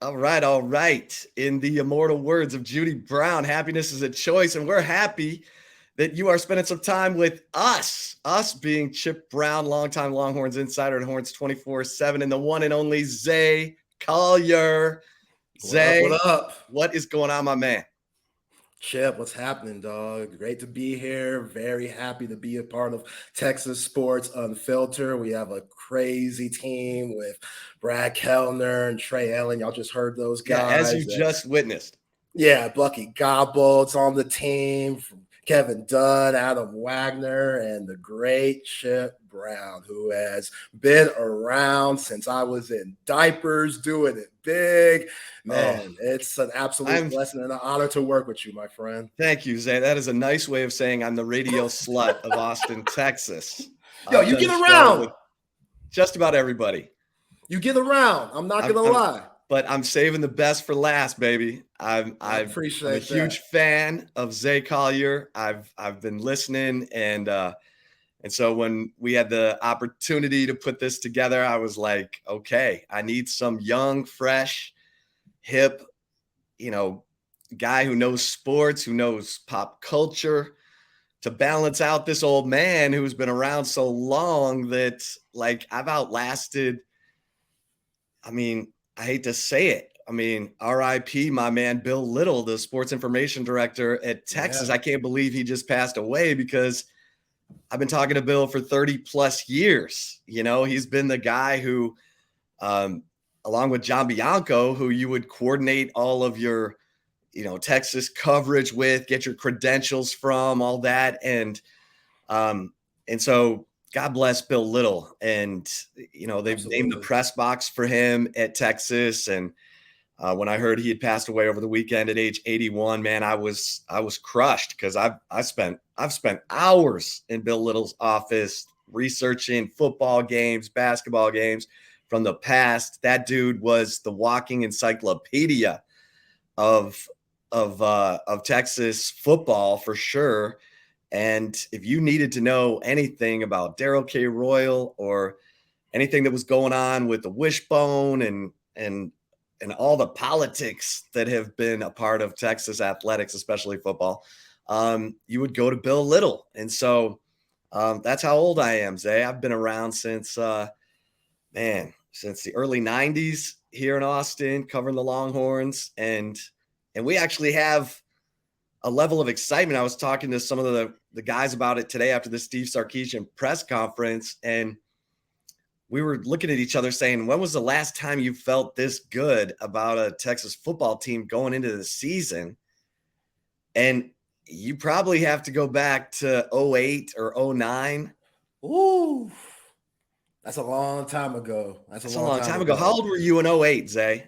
All right, all right. In the immortal words of Judy Brown, happiness is a choice, and we're happy that you are spending some time with us. Us being Chip Brown, longtime Longhorns insider at Horns 24/7, and the one and only Zay Collier. What up? What Zay, up? what is going on, my man? Chip, what's happening, dog? Great to be here. Very happy to be a part of Texas Sports Unfiltered. We have a crazy team with Brad Kellner and Trey Allen. Y'all just heard those Yeah, as you guys. just witnessed. Yeah, Bucky Gobble's on the team. From Kevin Dunn, Adam Wagner, and the great Chip Brown, who has been around since I was in diapers, doing it big. Oh, Man, it's an absolute I'm blessing and an honor to work with you, my friend. thank you, Zay. That is a nice way of saying I'm the radio slut of Austin, Texas. Yo, I've you done get a show around. with just about everybody. You get around. I'm not I'm, gonna I'm lie. but I'm saving the best for last, baby. I I'm a appreciate huge that. fan of Zay Collier. I've been listening, and so when we had the opportunity to put this together, I was like, okay, I need some young, fresh, hip, you know, guy who knows sports, who knows pop culture, to balance out this old man who's been around so long that like I've outlasted. I mean, I hate to say it. I mean, RIP, my man, Bill Little, the sports information director at Texas. Yeah, I can't believe he just passed away because I've been talking to Bill for 30 plus years. You know, he's been the guy who, along with John Bianco, who you would coordinate all of your, Texas coverage with, get your credentials from, all that. And so God bless Bill Little. And, they've named the absolutely. press box for him at Texas. And when I heard he had passed away over the weekend at age 81, man, I was crushed because I've spent hours in Bill Little's office researching football games, basketball games from the past. That dude was the walking encyclopedia of of Texas football for sure. And if you needed to know anything about Daryl K. Royal or anything that was going on with the wishbone and all the politics that have been a part of Texas athletics, especially football, you would go to Bill Little. And so that's how old I am, Zay. I've been around since since the early 90s here in Austin, covering the Longhorns. And we actually have a level of excitement. I was talking to some of the guys about it today after the Steve Sarkisian press conference, and we were looking at each other saying, when was the last time you felt this good about a Texas football team going into the season? And you probably have to go back to 08 or 09. Ooh, that's a long time ago. That's a That's a long long time time ago. How ago. old were you in 08, Zay?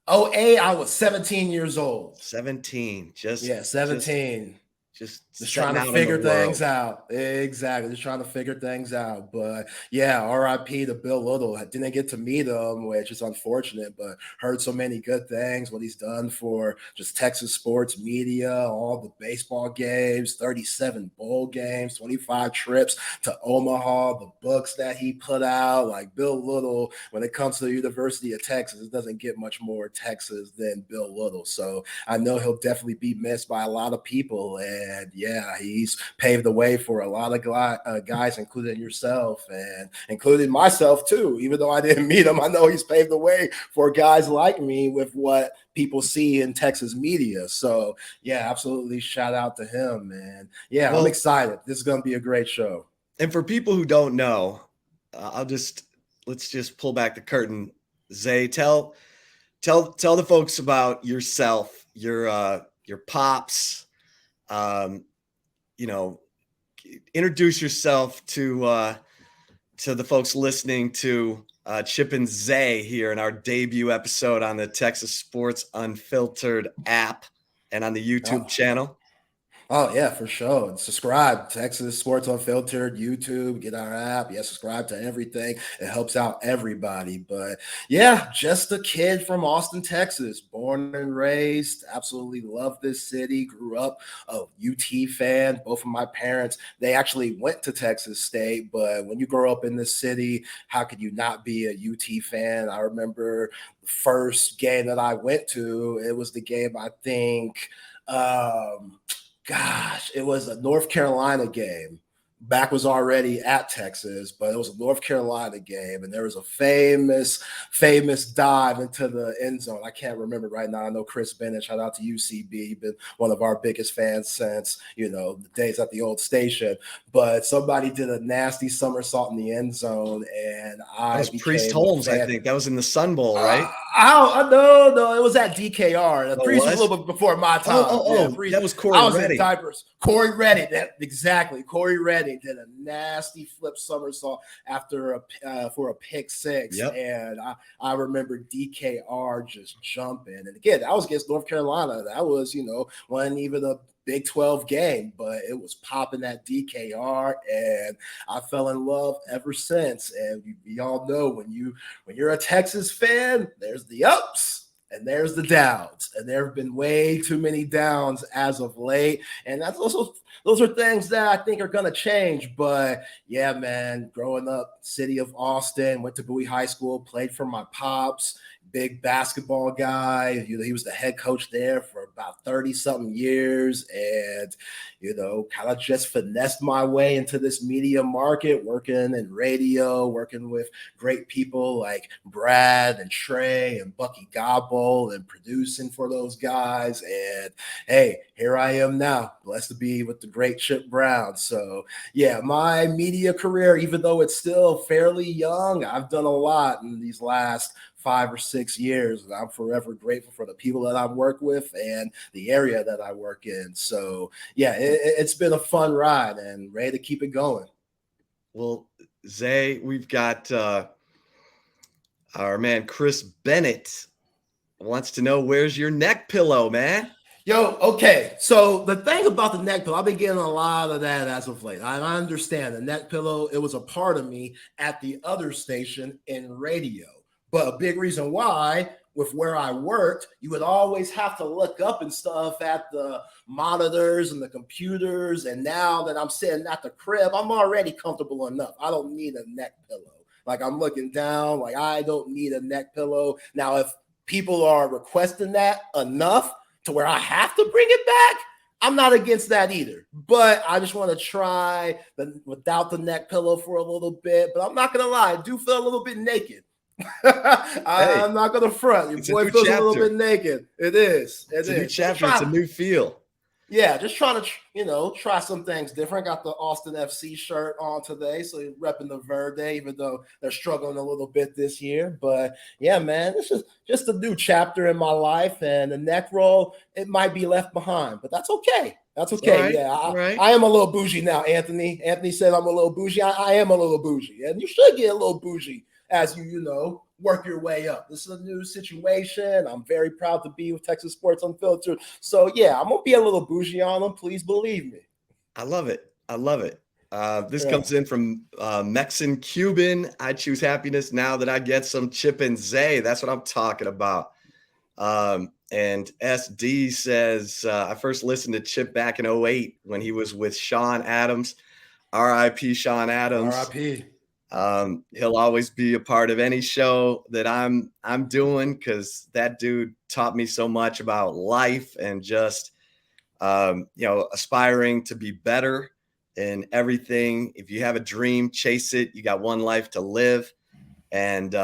Oh, I was 17 years old. 17. Yeah, Just 17. just Just trying setting to out in the figure things world. out. Exactly. Just trying to figure things out. But yeah, RIP to Bill Little. I didn't get to meet him, which is unfortunate, but heard so many good things, what he's done for just Texas sports media, all the baseball games, 37 bowl games, 25 trips to Omaha, the books that he put out. Like Bill Little, when it comes to the University of Texas, it doesn't get much more Texas than Bill Little. So I know he'll definitely be missed by a lot of people. And yeah, he's paved the way for a lot of guys, including yourself and including myself too. Even though I didn't meet him, I know he's paved the way for guys like me with what people see in Texas media. So yeah, absolutely shout out to him. And yeah, I'm Well, excited. This is going to be a great show. and for people who don't know, let's just pull back the curtain. Zay, tell the folks about yourself, your pops. Um, you know, introduce yourself to the folks listening to Chip and Zay here in our debut episode on the Texas Sports Unfiltered app and on the YouTube Oh, channel. Oh yeah, for sure. And subscribe. Texas Sports Unfiltered, YouTube, get our app. Yeah, subscribe to everything. It helps out everybody. But yeah, just a kid from Austin, Texas, born and raised. Absolutely love this city. Grew up a UT fan. Both of my parents, they actually went to Texas State. But when you grow up in this city, how could you not be a UT fan? I remember the first game that I went to. It was the game I think. Gosh, it was a North Carolina game. Back was already at Texas, but it was a North Carolina game, and there was a famous dive into the end zone. I can't remember right now. I know Chris Bennett, shout out to UCB, been one of our biggest fans since the days at the old station. But somebody did a nasty somersault in the end zone, and That I was Priest became a Holmes, I fan. think. That was in the Sun Bowl, right? No, it was at DKR. The Oh, it Priest was a was? little bit before my Oh, time. oh, Yeah, oh, Priest. that was Corey I was in Redding. diapers. Corey Redding, exactly. Corey Redding did a nasty flip somersault after for a pick six, Yep. and I remember DKR just jumping. And again, that was against North Carolina. That was wasn't even a Big 12 game, but it was popping at DKR, and I fell in love ever since. And we all know when you're a Texas fan, there's the ups and there's the downs, and there have been way too many downs as of late. And that's also those are things that I think are gonna change. But yeah, man, growing up, city of Austin, went to Bowie High School, played for my pops. Big basketball guy. He was the head coach there for about 30 something years, and kind of just finessed my way into this media market, working in radio, working with great people like Brad and Trey and Bucky Gobble, and producing for those guys. And hey, here I am now, blessed to be with the great Chip Brown. So yeah, my media career, even though it's still fairly young, I've done a lot in these last 5 or 6 years, and I'm forever grateful for the people that I've worked with and the area that I work in. So yeah, it's been a fun ride and ready to keep it going. Well, Zay, we've got our man Chris Bennett wants to know, where's your neck pillow, man? Yo, okay. So the thing about the neck pillow, I've been getting a lot of that as of late. I understand the neck pillow, it was a part of me at the other station in radio. But a big reason why, with where I worked, you would always have to look up and stuff at the monitors and the computers. And now that I'm sitting at the crib, I'm already comfortable enough. I don't need a neck pillow. Like I'm looking down, like I don't need a neck pillow. Now, if people are requesting that enough to where I have to bring it back, I'm not against that either. But I just want to try without the neck pillow for a little bit. But I'm not going to lie, I do feel a little bit naked. Hey, I'm not going to front. Your boy feels a little bit naked. It is. It's a new chapter. It's a new feel. Yeah, just trying to, try some things different. Got the Austin FC shirt on today, so you're repping the Verde, even though they're struggling a little bit this year. But yeah, man, this is just a new chapter in my life, and the neck roll, it might be left behind, but that's okay. That's okay. Right, yeah, right. I am a little bougie now, Anthony. Anthony said I'm a little bougie. I am a little bougie, and you should get a little bougie as you work your way up. This is a new situation. I'm very proud to be with Texas Sports Unfiltered. So yeah, I'm gonna be a little bougie on them. Please believe me. I love it. I love it. This comes in from Mexican Cuban. I choose happiness now that I get some Chip and Zay. That's what I'm talking about. And SD says, I first listened to Chip back in 2008 when he was with Sean Adams. R.I.P. Sean Adams. R.I.P. He'll always be a part of any show that I'm doing, because that dude taught me so much about life and just aspiring to be better in everything. If you have a dream, chase it. You got one life to live. And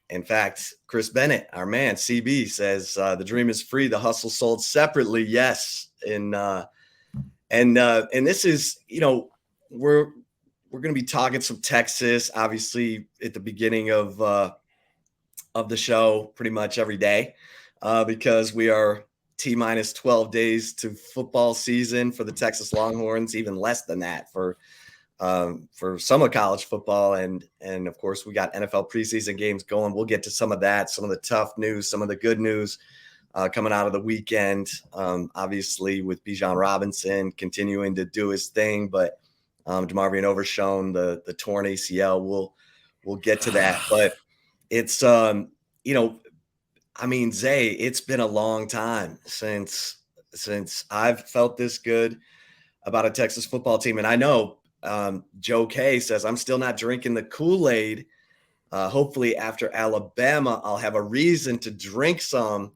in fact, Chris Bennett, our man CB, says the dream is free, the hustle sold separately. Yes. And this is, we're going to be talking some Texas, obviously, at the beginning of the show pretty much every day, because we are T-minus 12 days to football season for the Texas Longhorns, even less than that for some of college football. And of course, we got NFL preseason games going. We'll get to some of that, some of the tough news, some of the good news. coming out of the weekend. Obviously, with Bijan Robinson continuing to do his thing, but DeMarvion Overshown, the torn ACL, we'll get to that. But it's I mean, Zay, it's been a long time since I've felt this good about a Texas football team. And I know Joe K says I'm still not drinking the Kool-Aid. Hopefully after Alabama, I'll have a reason to drink some.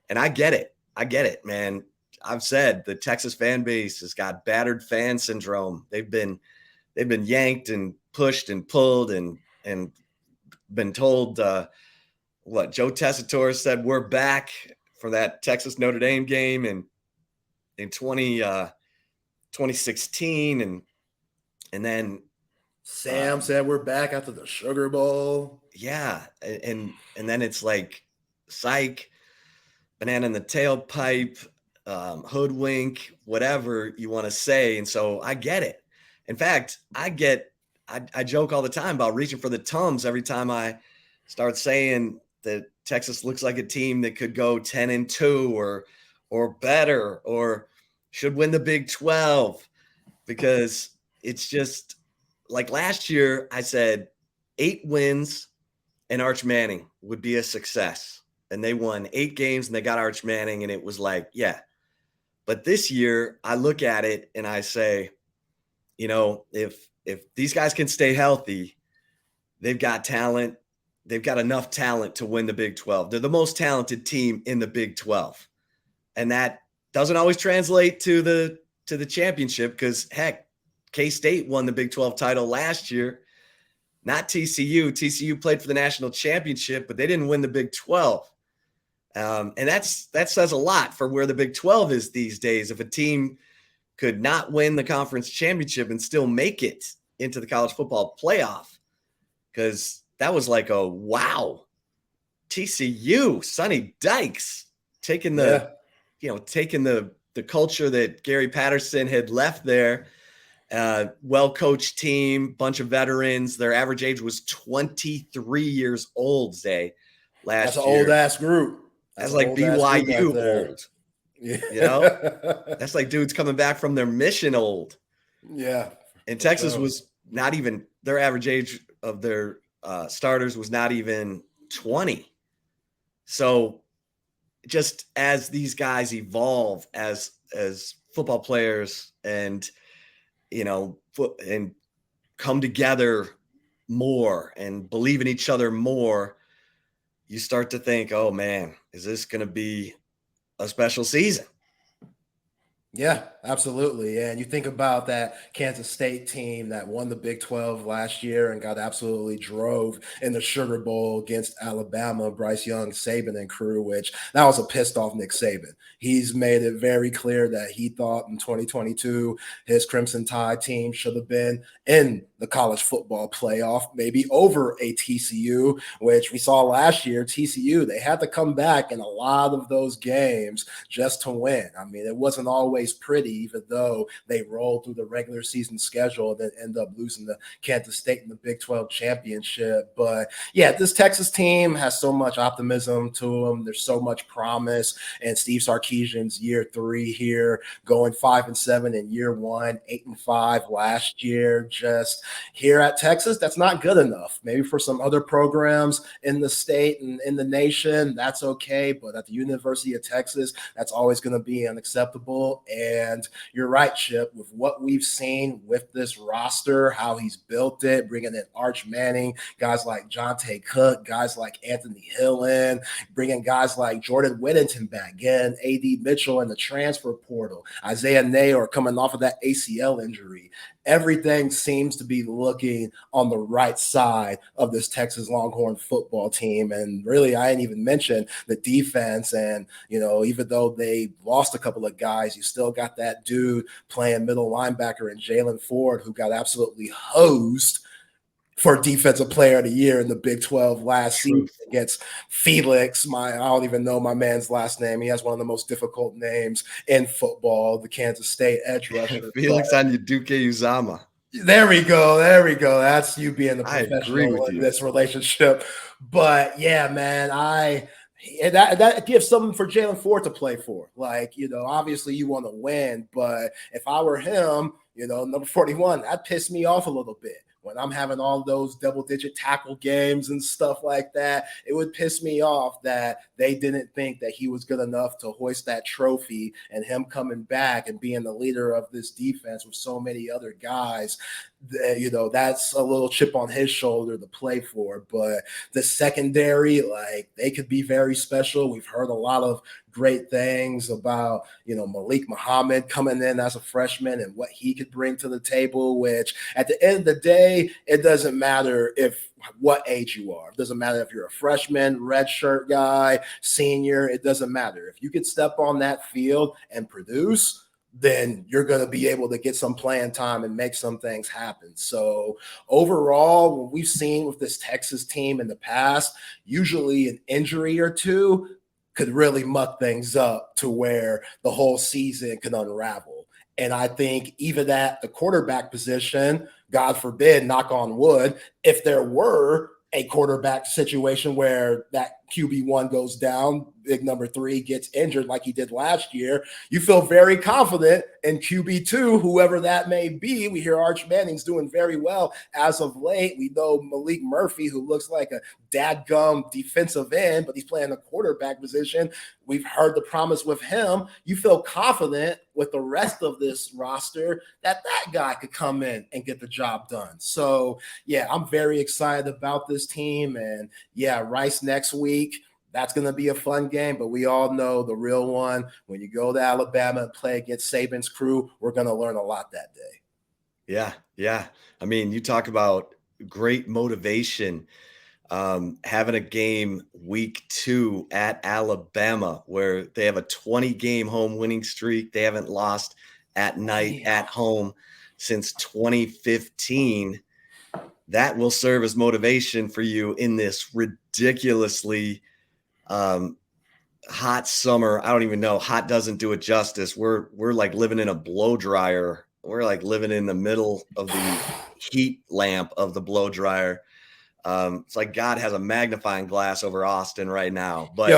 And I get it, man. I've said the Texas fan base has got battered fan syndrome. They've been yanked and pushed and pulled and been told what Joe Tessitore said, we're back for that Texas Notre Dame game in 2016. And then Sam said we're back after the Sugar Bowl. Yeah. And then it's like psych, banana in the tailpipe, hoodwink, whatever you want to say. And so I get it. In fact, I joke all the time about reaching for the Tums every time I start saying that Texas looks like a team that could go 10-2 or better, or should win the Big 12, because it's just like last year I said 8 wins and Arch Manning would be a success. And they won 8 games and they got Arch Manning. And it was like, yeah. But this year I look at it and I say, if these guys can stay healthy, they've got talent. They've got enough talent to win the Big 12. They're the most talented team in the Big 12. And that doesn't always translate to the championship, because heck, K-State won the Big 12 title last year, not TCU. TCU played for the national championship, but they didn't win the Big 12. And that says a lot for where the Big 12 is these days. If a team could not win the conference championship and still make it into the college football playoff, because that was like a wow. TCU, Sonny Dykes taking the culture that Gary Patterson had left there. Well-coached team, bunch of veterans. Their average age was 23 years old, Zay, last year. That's an old-ass group. That's like BYU old. Yeah. That's like dudes coming back from their mission old. Yeah. And Texas was not even, their average age of their starters was not even 20. So just as these guys evolve as football players and and come together more and believe in each other more, you start to think, oh man, is this going to be a special season? Yeah, absolutely. And you think about that Kansas State team that won the Big 12 last year and got absolutely drove in the Sugar Bowl against Alabama, Bryce Young, Saban and crew, which that was a pissed off Nick Saban. He's made it very clear that he thought in 2022 his Crimson Tide team should have been in the college football playoff, maybe over a TCU, which we saw last year. TCU, they had to come back in a lot of those games just to win. I mean, it wasn't always pretty, even though they rolled through the regular season schedule and then end up losing to Kansas State in the Big 12 championship. But yeah, this Texas team has so much optimism to them. There's so much promise. And Steve Sarkisian's year 3 here, going 5-7 in year 1, 8-5 last year. Just here at Texas, that's not good enough. Maybe for some other programs in the state and in the nation, that's okay. But at the University of Texas, that's always going to be unacceptable. And you're right, Chip, with what we've seen with this roster, how he's built it, bringing in Arch Manning, guys like Jonte Cook, guys like Anthony Hill in, bringing guys like Jordan Whittington back, again, A.D. Mitchell in the transfer portal, Isaiah Nayor coming off of that ACL injury. Everything seems to be looking on the right side of this Texas Longhorn football team. And really, I didn't even mention the defense. And, even though they lost a couple of guys, you still got that dude playing middle linebacker in Jalen Ford, who got absolutely hosed for Defensive Player of the Year in the Big 12 last season against Felix. I don't even know my man's last name. He has one of the most difficult names in football, the Kansas State edge rusher. Felix Anyaduke Uzama. There we go. That's you being the professional in this relationship. But yeah, man, And that gives something for Jalen Ford to play for. Like, obviously you want to win, but if I were him, number 41, that pissed me off a little bit. When I'm having all those double-digit tackle games and stuff like that, it would piss me off that they didn't think that he was good enough to hoist that trophy, and him coming back and being the leader of this defense with so many other guys, that's a little chip on his shoulder to play for. But the secondary, like, they could be very special. We've heard a lot of great things about, Malik Muhammad coming in as a freshman and what he could bring to the table, which at the end of the day, it doesn't matter what age you are. It doesn't matter if you're a freshman, redshirt guy, senior. It doesn't matter. If you could step on that field and produce, then you're going to be able to get some playing time and make some things happen. So overall, what we've seen with this Texas team in the past, usually an injury or two could really muck things up to where the whole season can unravel. And I think even at the quarterback position, God forbid, knock on wood, if there were a quarterback situation where that QB1 goes down, big number 3 gets injured like he did last year, you feel very confident in QB2, whoever that may be. We hear Arch Manning's doing very well as of late. We know Malik Murphy, who looks like a dadgum defensive end, but he's playing the quarterback position. We've heard the promise with him. You feel confident with the rest of this roster that guy could come in and get the job done. So, yeah, I'm very excited about this team. And, yeah, Rice next week. That's going to be a fun game, but we all know the real one. When you go to Alabama and play against Saban's crew, we're going to learn a lot that day. Yeah. I mean, you talk about great motivation. Having a game week 2 at Alabama where they have a 20-game home winning streak. They haven't lost at night at home since 2015. That will serve as motivation for you in this ridiculously hot summer. I don't even know. Hot doesn't do it justice. We're like living in a blow dryer. We're like living in the middle of the heat lamp of the blow dryer. It's like God has a magnifying glass over Austin right now. But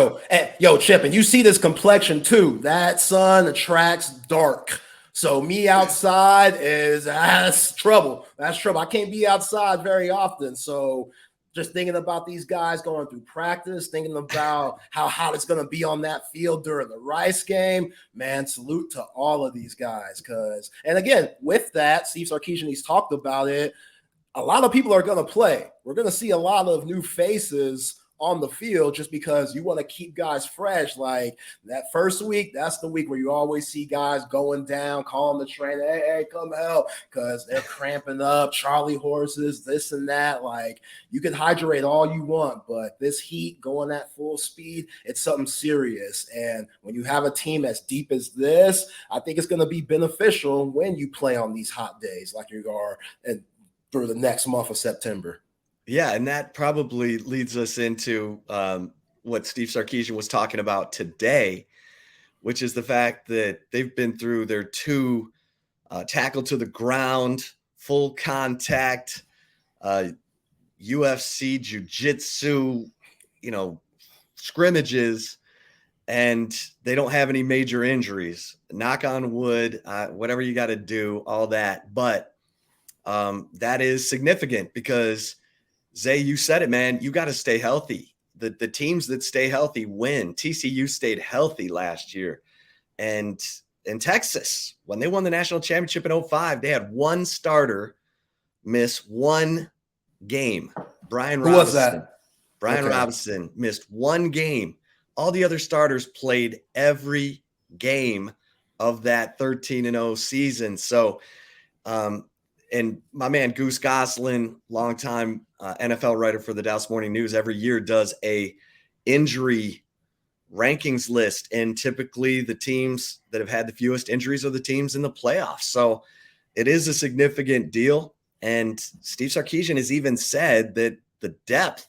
yo, Chip, and you see this complexion too. That sun attracts dark. So me outside that's trouble. That's trouble. I can't be outside very often. So just thinking about these guys going through practice, thinking about how hot it's going to be on that field during the Rice game, man, salute to all of these guys. And again, with that, Steve Sarkisian, he's talked about it. A lot of people are going to play. We're going to see a lot of new faces on the field just because you want to keep guys fresh. Like that first week, that's the week where you always see guys going down, calling the trainer, hey, come help, because they're cramping up, Charlie horses, this and that. Like you can hydrate all you want, but this heat going at full speed, it's something serious. And when you have a team as deep as this, I think it's going to be beneficial when you play on these hot days like you are through the next month of September. Yeah, and that probably leads us into what Steve Sarkisian was talking about today, which is the fact that they've been through their 2 tackle to the ground, full contact, UFC, jiu-jitsu, scrimmages, and they don't have any major injuries. Knock on wood, whatever you got to do, all that. But that is significant because Zay, you said it, man. You got to stay healthy. The teams that stay healthy win. TCU stayed healthy last year. And in Texas, when they won the national championship in 2005, they had one starter miss one game. Brian Robinson. Who was that? Brian Robinson missed one game. All the other starters played every game of that 13-0 season. So, and my man Goose Goslin, longtime NFL writer for the Dallas Morning News, every year does a injury rankings list. And typically the teams that have had the fewest injuries are the teams in the playoffs. So it is a significant deal. And Steve Sarkisian has even said that the depth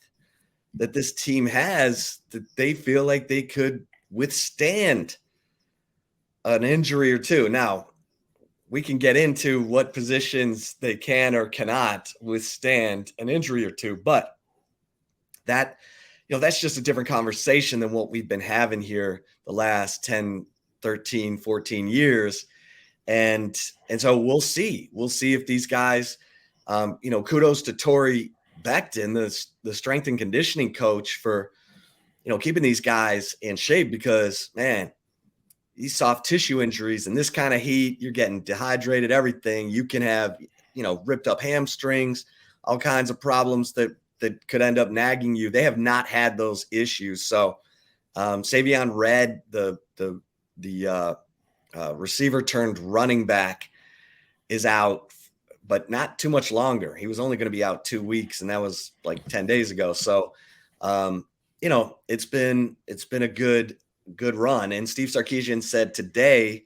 that this team has, that they feel like they could withstand an injury or two. Now, we can get into what positions they can or cannot withstand an injury or two, but that that's just a different conversation than what we've been having here the last 10, 13, 14 years. And so we'll see if these guys, kudos to Torrey Becton, the strength and conditioning coach, for, keeping these guys in shape, because, man, these soft tissue injuries and this kind of heat, you're getting dehydrated, everything. You can have, ripped up hamstrings, all kinds of problems that could end up nagging you. They have not had those issues. So Savion Red, the receiver turned running back, is out, but not too much longer. He was only going to be out 2 weeks, and that was like 10 days ago. So, it's been a good run. And Steve Sarkisian said today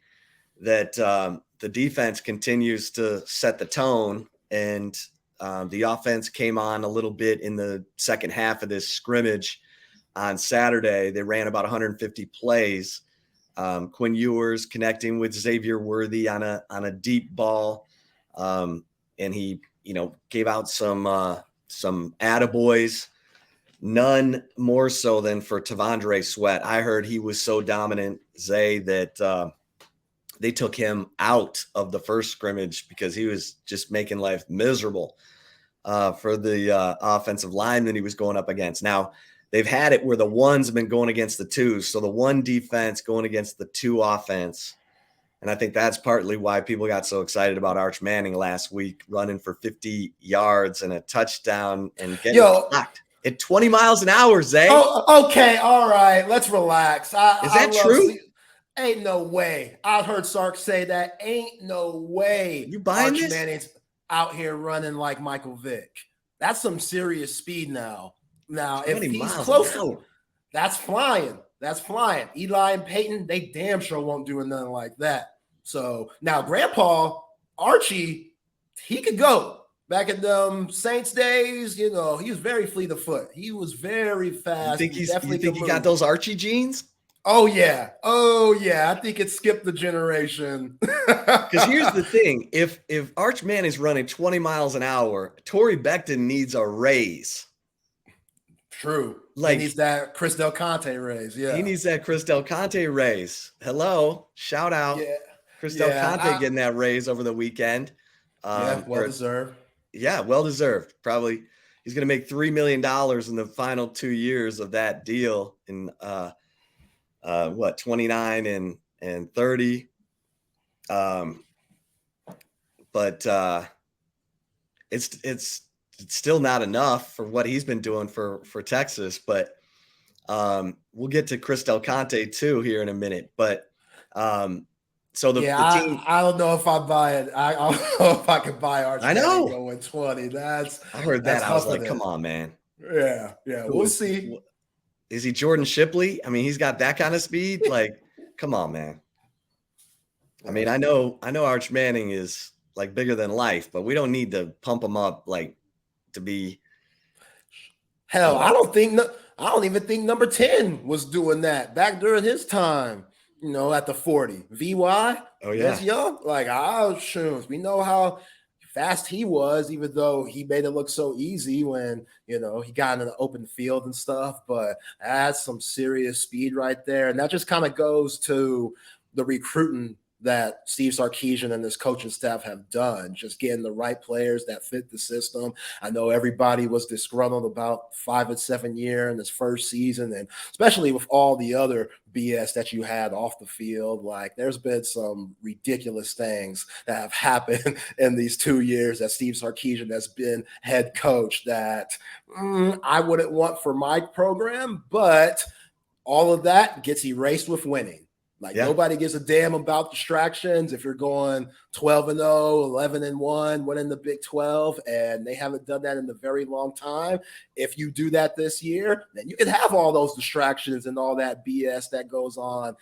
that the defense continues to set the tone, and the offense came on a little bit in the second half of this scrimmage on Saturday. They ran about 150 plays. Quinn Ewers connecting with Xavier Worthy on a deep ball. And he, gave out some attaboys, none more so than for Tavondre Sweat. I heard he was so dominant, Zay, that they took him out of the first scrimmage because he was just making life miserable for the offensive lineman he was going up against. Now, they've had it where the ones have been going against the twos. So the one defense going against the two offense. And I think that's partly why people got so excited about Arch Manning last week, running for 50 yards and a touchdown and getting blocked at 20 miles an hour, Zay. Oh, okay. All right. Let's relax. Is that true? Ain't no way. I heard Sark say that. Ain't no way. You buying Arch this? Manning's out here running like Michael Vick. That's some serious speed now. Now, if he's close, that's flying. That's flying. Eli and Peyton, they damn sure won't do nothing like that. So now Grandpa Archie, he could go. Back in them Saints days, he was very fleet of foot. He was very fast. You think he got those Archie genes? Oh yeah. I think it skipped the generation. Because here's the thing: if Arch Manning is running 20 miles an hour, Torrey Becton needs a raise. True. He needs that Chris Del Conte raise. Yeah. He needs that Chris Del Conte raise. Hello. Shout out. Yeah. Chris Del Conte getting that raise over the weekend. Well deserved. Yeah, well deserved. Probably he's going to make $3 million in the final 2 years of that deal in 29 and 30. But it's still not enough for what he's been doing for Texas. But we'll get to Chris Del Conte too here in a minute. But so the team, I don't know if I buy it. I don't know if I could buy Arch. I know going 20. I heard that. I was like, come on, man. Yeah. We'll see. Is he Jordan Shipley? I mean, he's got that kind of speed. Like, come on, man. I mean, I know Arch Manning is like bigger than life, but we don't need to pump him up like to be. Hell, I don't even think number 10 was doing that back during his time. At the 40. VY? Oh, yeah. That's young. Like, shoot, we know how fast he was, even though he made it look so easy when, he got in the open field and stuff. But that's some serious speed right there. And that just kind of goes to the recruiting that Steve Sarkisian and his coaching staff have done, just getting the right players that fit the system. I know everybody was disgruntled about 5 and 7 year in his first season, and especially with all the other BS that you had off the field. Like, there's been some ridiculous things that have happened in these 2 years that Steve Sarkisian has been head coach that I wouldn't want for my program, but all of that gets erased with winning. Nobody gives a damn about distractions. If you're going 12-0, 11-1, winning the Big 12, and they haven't done that in a very long time, if you do that this year, then you can have all those distractions and all that BS that goes on,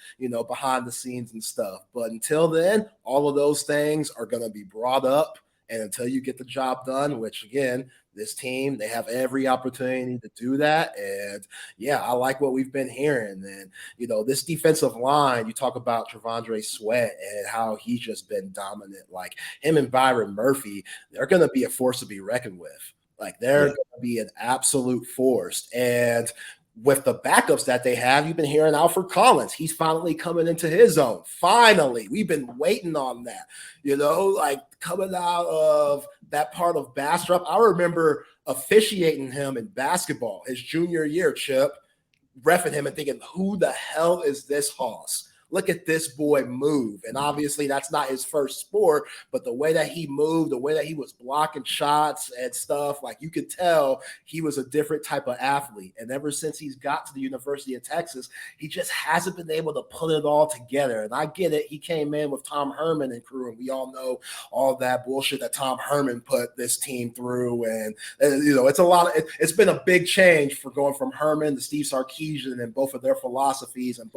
behind the scenes and stuff. But until then, all of those things are going to be brought up. And until you get the job done, which again, this team, they have every opportunity to do that. And I like what we've been hearing. And, this defensive line, you talk about Tavondre Sweat and how he's just been dominant. Like, him and Byron Murphy, they're going to be a force to be reckoned with. Like, they're going to be an absolute force. And with the backups that they have, you've been hearing Alfred Collins. He's finally coming into his own. Finally, we've been waiting on that, like coming out of that part of Bastrop. I remember officiating him in basketball his junior year, Chip, reffing him and thinking, who the hell is this hoss? Look at this boy move. And obviously that's not his first sport, but the way that he moved, the way that he was blocking shots and stuff, like you could tell he was a different type of athlete. And ever since he's got to the University of Texas, he just hasn't been able to put it all together. And I get it. He came in with Tom Herman and crew, and we all know all that bullshit that Tom Herman put this team through. And it's been a big change for going from Herman to Steve Sarkisian and both of their philosophies and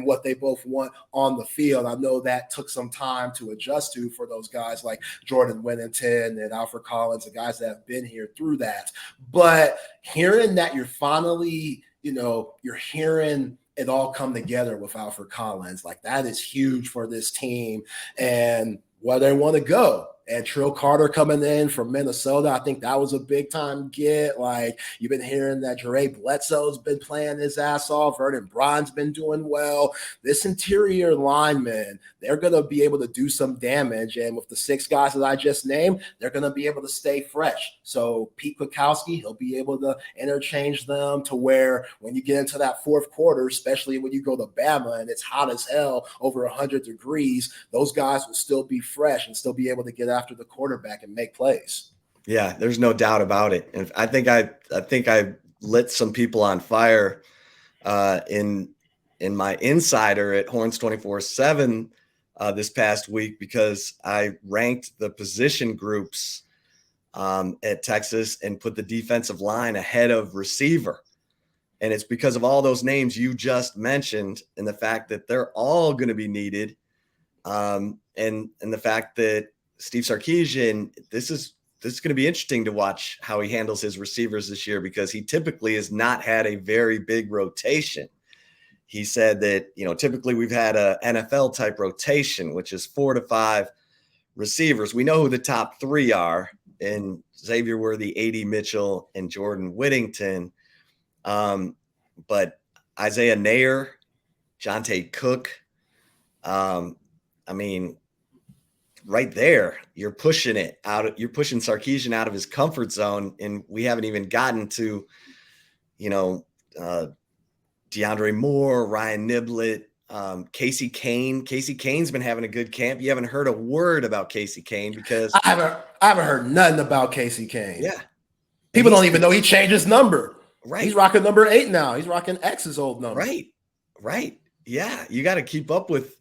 what they both want on the field. I know that took some time to adjust to for those guys like Jordan Whittington and Alfred Collins, the guys that have been here through that. But hearing that you're finally, you're hearing it all come together with Alfred Collins, like that is huge for this team and where they want to go. And Trill Carter coming in from Minnesota, I think that was a big time get. Like you've been hearing that Jere Bledsoe's been playing his ass off. Vernon Braun's been doing well. This interior lineman, they're going to be able to do some damage. And with the 6 guys that I just named, they're going to be able to stay fresh. So Pete Kwiatkowski, he'll be able to interchange them to where when you get into that fourth quarter, especially when you go to Bama and it's hot as hell, over 100 degrees, those guys will still be fresh and still be able to get after the quarterback and make plays. Yeah, there's no doubt about it. And I think I lit some people on fire in my insider at Horns 24/7 this past week because I ranked the position groups at Texas and put the defensive line ahead of receiver. And it's because of all those names you just mentioned and the fact that they're all going to be needed. And the fact that Steve Sarkisian, this is going to be interesting to watch how he handles his receivers this year because he typically has not had a very big rotation. He said that, typically we've had a NFL type rotation, which is 4 to 5 receivers. We know who the top 3 are in Xavier Worthy, A.D. Mitchell, and Jordan Whittington. But Isaiah Nair, Jonte Cook, right there, you're pushing it out. You're pushing Sarkisian out of his comfort zone, and we haven't even gotten to, DeAndre Moore, Ryan Niblett, Casey Kane. Casey Kane's been having a good camp. You haven't heard a word about Casey Kane because I haven't heard nothing about Casey Kane. Yeah, people don't even know he changed his number. Right, he's rocking number 8 now. He's rocking X's old number. Right. Yeah, you got to keep up with.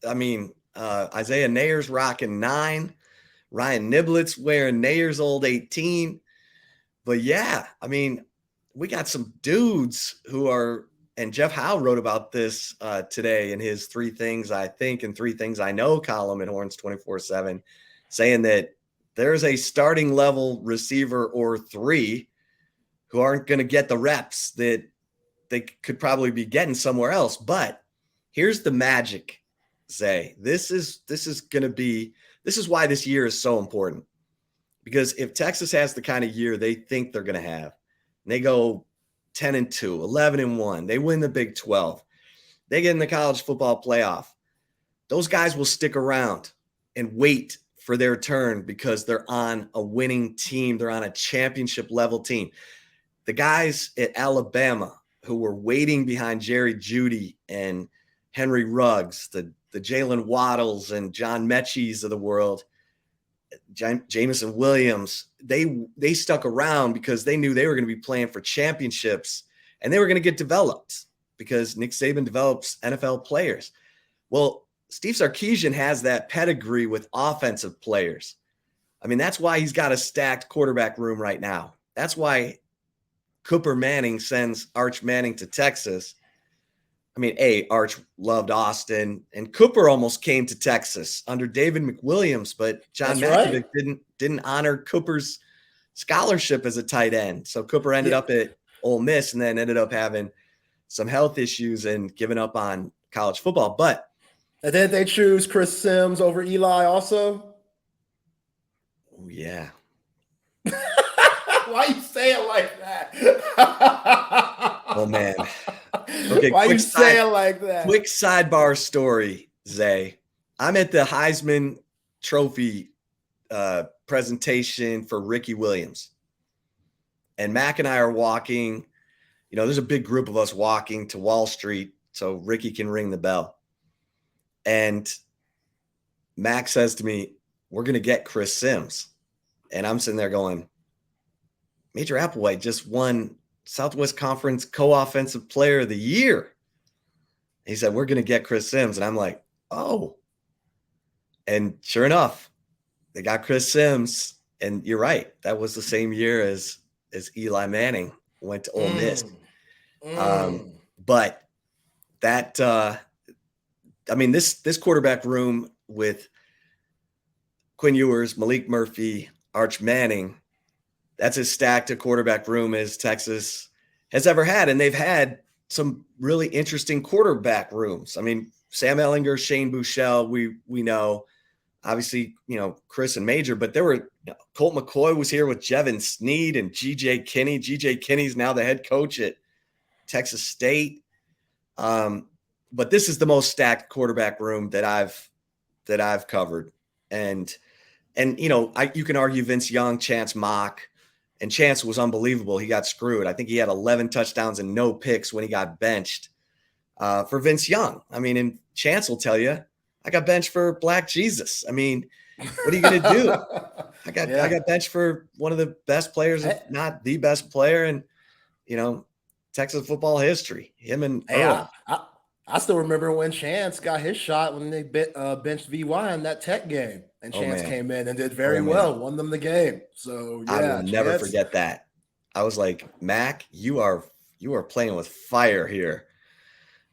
Isaiah Nair's rocking 9. Ryan Niblett's wearing Nair's old 18. But yeah, we got some dudes who are, and Jeff Howe wrote about this today in his 3 Things I Think and 3 Things I Know column at Horns 24/7, saying that there's a starting level receiver or 3 who aren't going to get the reps that they could probably be getting somewhere else. But here's the magic. Zay, this is why this year is so important, because if Texas has the kind of year they think they're going to have, and they go 10-2, 11-1, they win the Big 12, they get in the college football playoff, those guys will stick around and wait for their turn because they're on a winning team. They're on a championship level team. The guys at Alabama who were waiting behind Jerry Jeudy and Henry Ruggs, the Jalen Waddles and John Mechie's of the world, Jameson Williams, they stuck around because they knew they were going to be playing for championships and they were going to get developed because Nick Saban develops NFL players. Well, Steve Sarkisian has that pedigree with offensive players. That's why he's got a stacked quarterback room right now. That's why Cooper Manning sends Arch Manning to Texas. Arch loved Austin, and Cooper almost came to Texas under David McWilliams, but John Malkovich didn't honor Cooper's scholarship as a tight end. So Cooper ended up at Ole Miss and then ended up having some health issues and giving up on college football. But and then they choose Chris Sims over Eli also. Oh, yeah. Why you say it like that? Oh man. Okay, Why you say it like that? quick sidebar story, Zay. I'm at the Heisman Trophy presentation for Ricky Williams. And Mac and I are walking. There's a big group of us walking to Wall Street so Ricky can ring the bell. And Mac says to me, "We're going to get Chris Sims." And I'm sitting there going, Major Applewhite just won Southwest Conference Co-Offensive Player of the Year. He said, "We're going to get Chris Sims." And I'm like, oh. And sure enough, they got Chris Sims. And you're right. That was the same year as Eli Manning went to Ole Miss. But that, this quarterback room with Quinn Ewers, Malik Murphy, Arch Manning, that's as stacked a quarterback room as Texas has ever had. And they've had some really interesting quarterback rooms. I mean, Sam Ehlinger, Shane Buechele, we know, obviously, Chris and Major, but there were Colt McCoy was here with Jevin Sneed and G.J. Kinney. G.J. Kinney's now the head coach at Texas State. But this is the most stacked quarterback room that I've covered. And you can argue Vince Young, Chance Mock, and Chance was unbelievable. He got screwed. I think he had 11 touchdowns and no picks when he got benched for Vince Young. I mean, and Chance will tell you, I got benched for Black Jesus. I mean, what are you going to do? I got benched for one of the best players, if not the best player in, Texas football history. Him and Earl. I still remember when Chance got his shot when they benched VY in that Tech game, and Chance came in and did very well, won them the game. So yeah, I will never forget that. I was like, Mac, you are playing with fire here,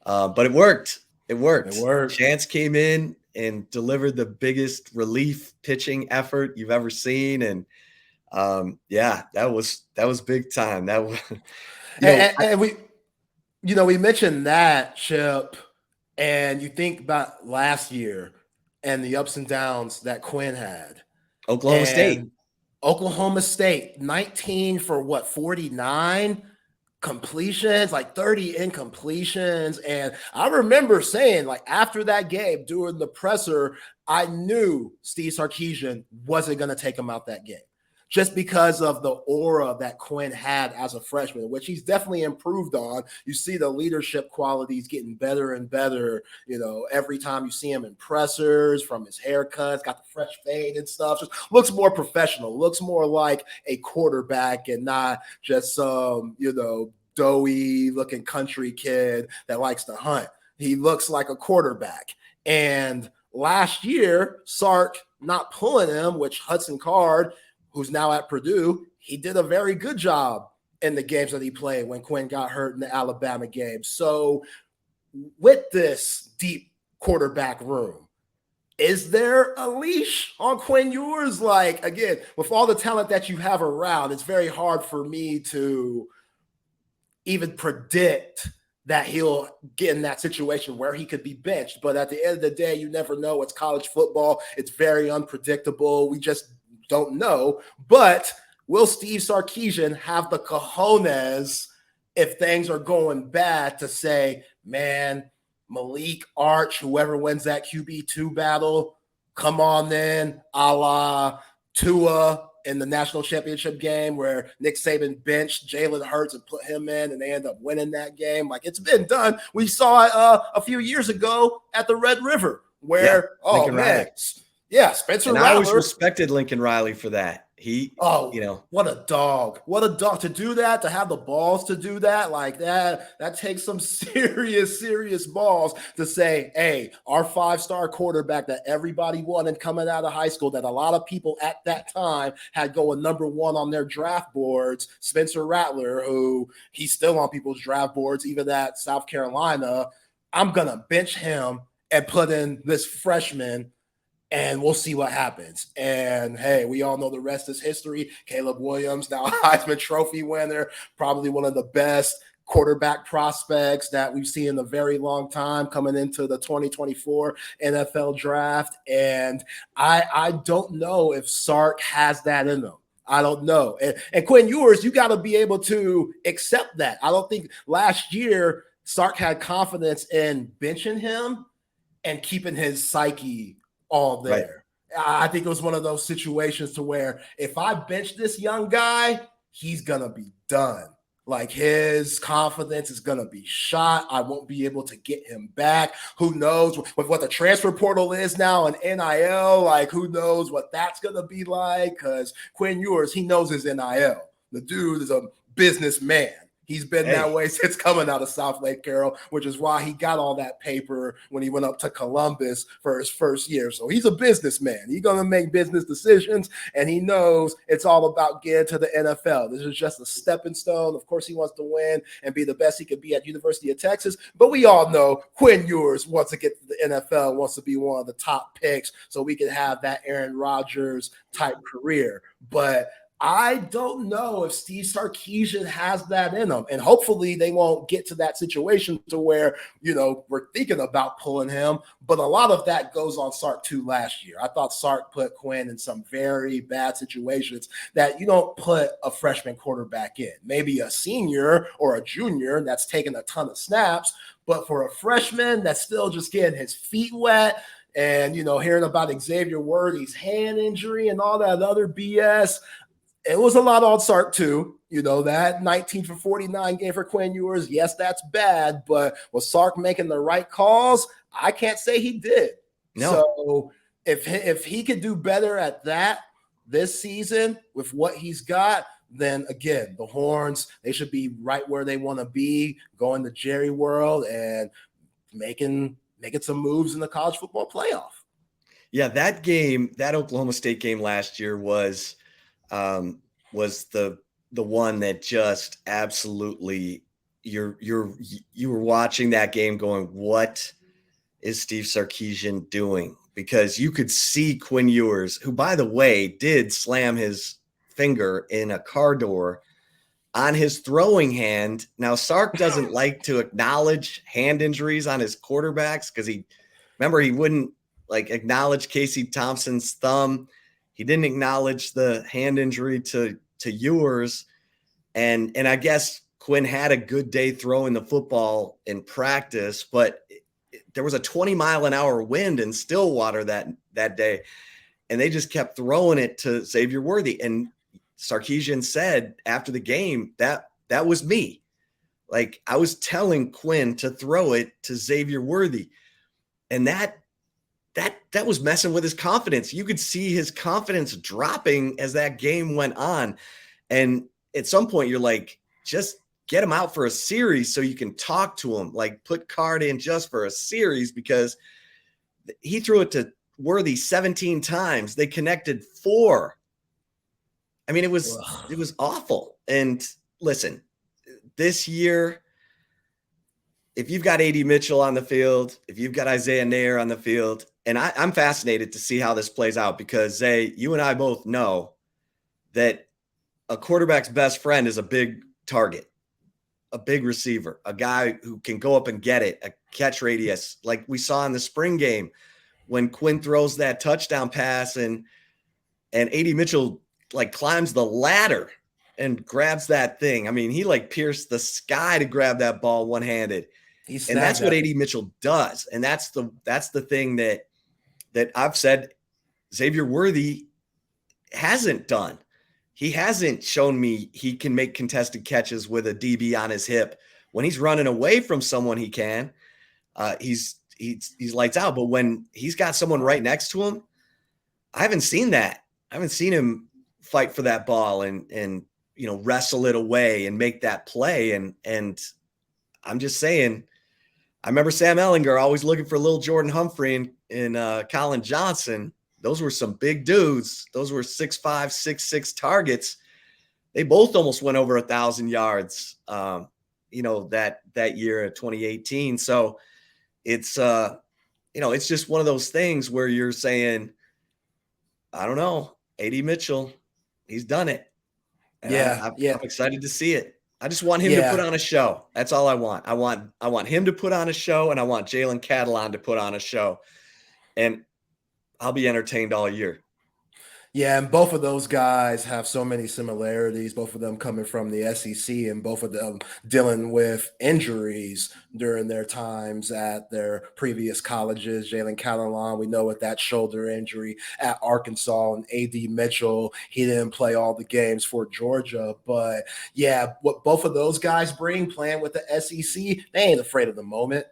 but it worked. It worked. Chance came in and delivered the biggest relief pitching effort you've ever seen, and that was big time. That was, and we mentioned that, Chip, and you think about last year and the ups and downs that Quinn had. Oklahoma State, 19 for 49 completions, like 30 incompletions. And I remember saying, after that game, during the presser, I knew Steve Sarkisian wasn't going to take him out that game, just because of the aura that Quinn had as a freshman, which he's definitely improved on. You see the leadership qualities getting better and better, every time you see him in pressers, from his haircuts, got the fresh fade and stuff, just looks more professional, looks more like a quarterback and not just some, doughy looking country kid that likes to hunt. He looks like a quarterback. And last year, Sark not pulling him, which Hudson Card, who's now at Purdue, he did a very good job in the games that he played when Quinn got hurt in the Alabama game. So with this deep quarterback room, is there a leash on Quinn Ewers? Again, with all the talent that you have around, it's very hard for me to even predict that he'll get in that situation where he could be benched. But at the end of the day, you never know. It's college football. It's very unpredictable. We just don't know. But will Steve Sarkisian have the cojones, if things are going bad, to say, man, Malik, Arch, whoever wins that QB2 battle, come on then, a la Tua in the national championship game where Nick Saban benched Jalen Hurts and put him in, and they end up winning that game. It's been done. We saw it a few years ago at the Red River where, Spencer and Rattler. I always respected Lincoln Riley for that. What a dog. What a dog to do that, to have the balls to do that like that. That takes some serious balls to say, hey, our 5-star quarterback that everybody wanted coming out of high school, that a lot of people at that time had going number 1 on their draft boards, Spencer Rattler, who he's still on people's draft boards, even at South Carolina. I'm going to bench him and put in this freshman, and we'll see what happens. And hey, we all know the rest is history. Caleb Williams, now Heisman Trophy winner, probably one of the best quarterback prospects that we've seen in a very long time, coming into the 2024 NFL draft. And I don't know if Sark has that in him. I don't know. And Quinn Ewers, you got to be able to accept that. I don't think last year Sark had confidence in benching him and keeping his psyche all Right. there. I think it was one of those situations to where if I bench this young guy, he's going to be done. Like his confidence is going to be shot. I won't be able to get him back. Who knows with what the transfer portal is now and NIL? Like, who knows what that's going to be like? Because Quinn Ewers, he knows his NIL. The dude is a businessman. He's been that way since coming out of South Lake Carroll, which is why he got all that paper when he went up to Columbus for his first year. So he's a businessman. He's going to make business decisions, and he knows it's all about getting to the NFL. This is just a stepping stone. Of course, he wants to win and be the best he could be at University of Texas. But we all know Quinn Ewers wants to get to the NFL, wants to be one of the top picks so we can have that Aaron Rodgers type career. But I don't know if Steve Sarkisian has that in him. And hopefully they won't get to that situation to where, we're thinking about pulling him. But a lot of that goes on Sark too last year. I thought Sark put Quinn in some very bad situations that you don't put a freshman quarterback in. Maybe a senior or a junior that's taking a ton of snaps. But for a freshman that's still just getting his feet wet and, hearing about Xavier Worthy's hand injury and all that other BS, it was a lot on Sark too. That 19 for 49 game for Quinn Ewers. Yes, that's bad, but was Sark making the right calls? I can't say he did. No. So if he could do better at that this season with what he's got, then again, the Horns, they should be right where they want to be, going to Jerry World and making some moves in the college football playoff. Yeah, that game, that Oklahoma State game last year was the one that just absolutely you were watching that game going, what is Steve Sarkisian doing? Because you could see Quinn Ewers, who, by the way, did slam his finger in a car door on his throwing hand. Now, Sark doesn't like to acknowledge hand injuries on his quarterbacks because he wouldn't acknowledge Casey Thompson's thumb. He didn't acknowledge the hand injury to Ewers. And I guess Quinn had a good day throwing the football in practice, but there was a 20-mile-an-hour wind in Stillwater that day, and they just kept throwing it to Xavier Worthy. And Sarkisian said after the game that was me. I was telling Quinn to throw it to Xavier Worthy. And that was messing with his confidence. You could see his confidence dropping as that game went on. And at some point you're like, just get him out for a series so you can talk to him, put Card in just for a series, because he threw it to Worthy 17 times. They connected 4. I mean, it was awful. And listen, this year, if you've got A.D. Mitchell on the field, if you've got Isaiah Nair on the field, and I'm fascinated to see how this plays out, because Zay, you and I both know that a quarterback's best friend is a big target, a big receiver, a guy who can go up and get it, a catch radius, like we saw in the spring game when Quinn throws that touchdown pass and A.D. Mitchell climbs the ladder and grabs that thing. I mean, he pierced the sky to grab that ball one-handed. And that's what A.D. Mitchell does. And that's the thing that I've said Xavier Worthy hasn't done. He hasn't shown me he can make contested catches with a DB on his hip. When he's running away from someone, he can. He's lights out. But when he's got someone right next to him, I haven't seen that. I haven't seen him fight for that ball and wrestle it away and make that play. And I'm just saying, I remember Sam Ehlinger always looking for little Jordan Humphrey and Colin Johnson. Those were some big dudes. Those were 6'5", 6'6" targets. They both almost went over 1,000 yards, that year of 2018. So it's, it's just one of those things where you're saying, I don't know, A.D. Mitchell, he's done it. And I'm excited to see it. I just want him to put on a show. That's all I want. I want him to put on a show, and I want Jalen Catalon to put on a show. And I'll be entertained all year. Yeah, and both of those guys have so many similarities, both of them coming from the SEC and both of them dealing with injuries during their times at their previous colleges. Jalen Catalon, we know with that shoulder injury at Arkansas, and AD Mitchell, he didn't play all the games for Georgia. But yeah, what both of those guys bring playing with the SEC, they ain't afraid of the moment.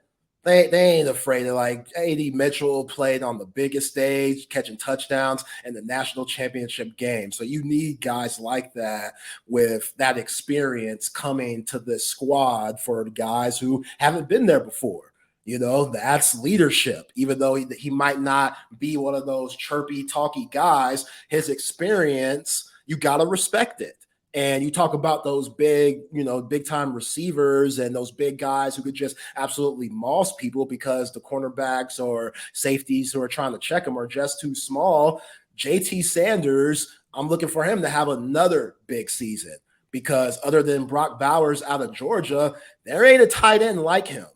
They ain't afraid of, like, AD Mitchell played on the biggest stage, catching touchdowns in the national championship game. So you need guys like that with that experience coming to this squad for guys who haven't been there before. That's leadership. Even though he might not be one of those chirpy, talky guys, his experience, you got to respect it. And you talk about those big, big time receivers and those big guys who could just absolutely moss people because the cornerbacks or safeties who are trying to check them are just too small. JT Sanders, I'm looking for him to have another big season because other than Brock Bowers out of Georgia, there ain't a tight end like him.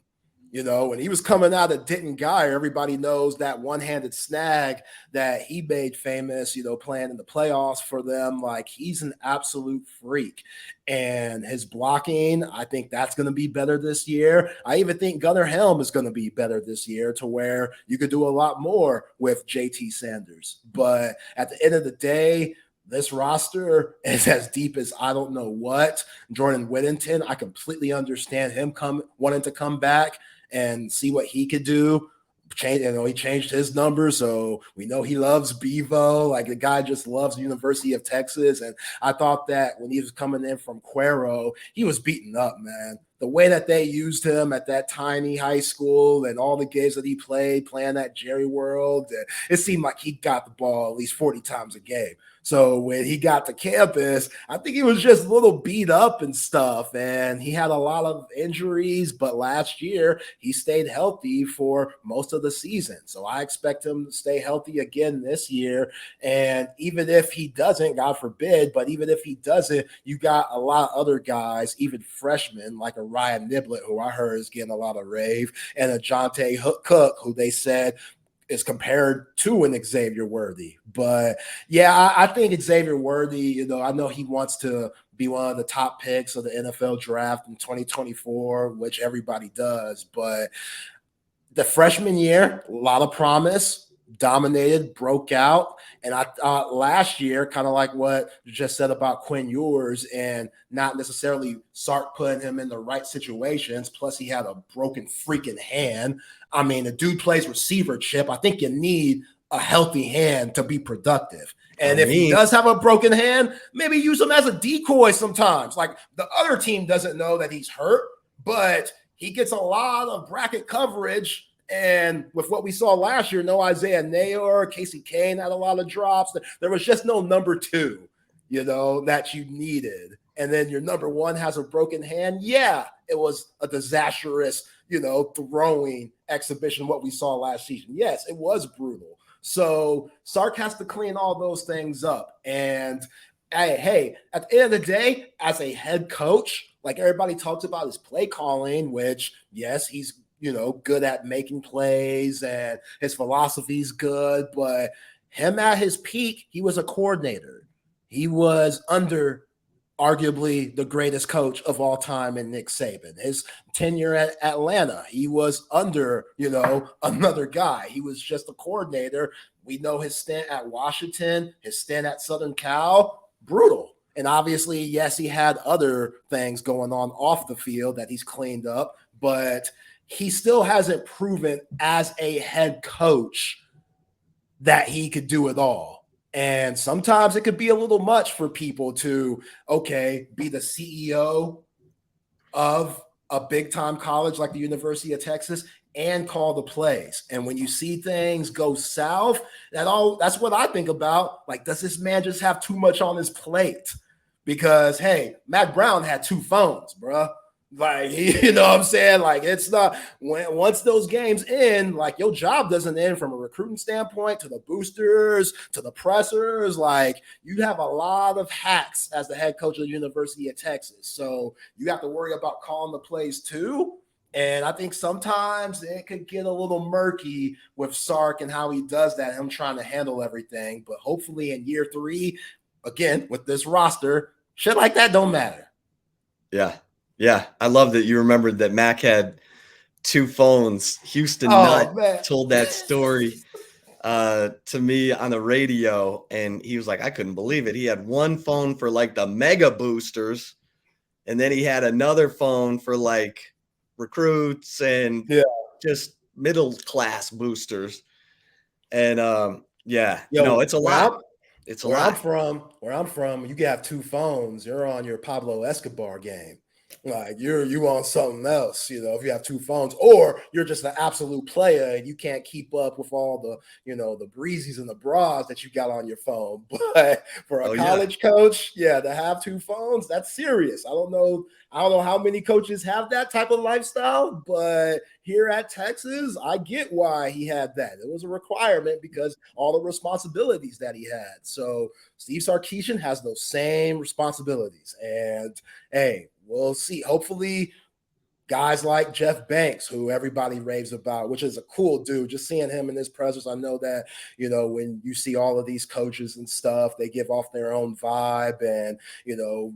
When he was coming out of Denton Guyer, everybody knows that one-handed snag that he made famous, playing in the playoffs for them. Like, he's an absolute freak. And his blocking, I think that's going to be better this year. I even think Gunnar Helm is going to be better this year, to where you could do a lot more with JT Sanders. But at the end of the day, this roster is as deep as I don't know what. Jordan Whittington, I completely understand him wanting to come back and see what he could do. He changed his number, so we know he loves Bevo. Like, the guy just loves the University of Texas. And I thought that when he was coming in from Cuero, he was beaten up, man. The way that they used him at that tiny high school and all the games that he played, playing at Jerry World, it seemed like he got the ball at least 40 times a game. So when he got to campus, I think he was just a little beat up and stuff, and he had a lot of injuries, but last year he stayed healthy for most of the season. So I expect him to stay healthy again this year. And even if he doesn't, God forbid, but even if he doesn't, you got a lot of other guys, even freshmen like a Ryan Niblett, who I heard is getting a lot of rave, and a Jonte Cook, who they said is compared to an Xavier Worthy. But yeah, I think Xavier Worthy, I know he wants to be one of the top picks of the NFL draft in 2024, which everybody does. But the freshman year, a lot of promise, dominated, broke out. And I thought last year, kind of like what you just said about Quinn Ewers, and not necessarily Sark putting him in the right situations. Plus, he had a broken freaking hand. I mean, the dude plays receiver, Chip. I think you need a healthy hand to be productive. And if he does have a broken hand, maybe use him as a decoy sometimes. Like, the other team doesn't know that he's hurt, but he gets a lot of bracket coverage. And with what we saw last year, no Isaiah Nayor, Casey Kane had a lot of drops. There was just no number two, that you needed. And then your number one has a broken hand. Yeah, it was a disastrous, throwing exhibition, what we saw last season. Yes, it was brutal. So Sark has to clean all those things up. And hey, at the end of the day, as a head coach, like everybody talks about his play calling, which, yes, he's good at making plays and his philosophy's good, but him at his peak, he was a coordinator. He was under arguably the greatest coach of all time in Nick Saban. His tenure at Atlanta, he was under, another guy. He was just a coordinator. We know his stint at Washington, his stint at Southern Cal, brutal. And obviously, yes, he had other things going on off the field that he's cleaned up, but he still hasn't proven as a head coach that he could do it all. And sometimes it could be a little much for people to, be the CEO of a big time college like the University of Texas and call the plays. And when you see things go south, that's what I think about. Like, does this man just have too much on his plate? Because, hey, Matt Brown had 2 phones, bruh. Like, what I'm saying? Like, it's not, once those games end, like, your job doesn't end from a recruiting standpoint to the boosters, to the pressers. Like, you have a lot of hats as the head coach of the University of Texas. So you have to worry about calling the plays too. And I think sometimes it could get a little murky with Sark and how he does that, him trying to handle everything. But hopefully in year 3, again, with this roster, shit like that don't matter. Yeah. Yeah. I love that you remembered that Mac had 2 phones. Houston Oh, Nutt man. told that story to me on the radio, and he was like, I couldn't believe it. He had 1 phone for like the mega boosters, and then he had another phone for like recruits and just middle class boosters. And yeah, no, it's a lot. It's a Where lot. I'm from, you got 2 phones. You're on your Pablo Escobar game. Like you on something else, if you have 2 phones, or you're just an absolute player and you can't keep up with all the, the breezies and the bras that you got on your phone. But for a college coach, to have 2 phones, that's serious. I don't know how many coaches have that type of lifestyle, but here at Texas, I get why he had that. It was a requirement because all the responsibilities that he had. So Steve Sarkisian has those same responsibilities. And hey, we'll see. Hopefully, guys like Jeff Banks, who everybody raves about, which is a cool dude, just seeing him in his presence. I know that, when you see all of these coaches and stuff, they give off their own vibe. And,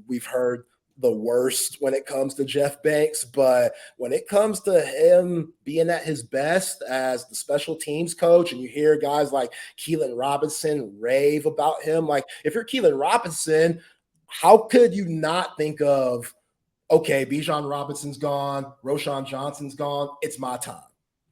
we've heard the worst when it comes to Jeff Banks, but when it comes to him being at his best as the special teams coach, and you hear guys like Keelan Robinson rave about him, like if you're Keelan Robinson, how could you not think of, okay, Bijan Robinson's gone, Roshan Johnson's gone, it's my time.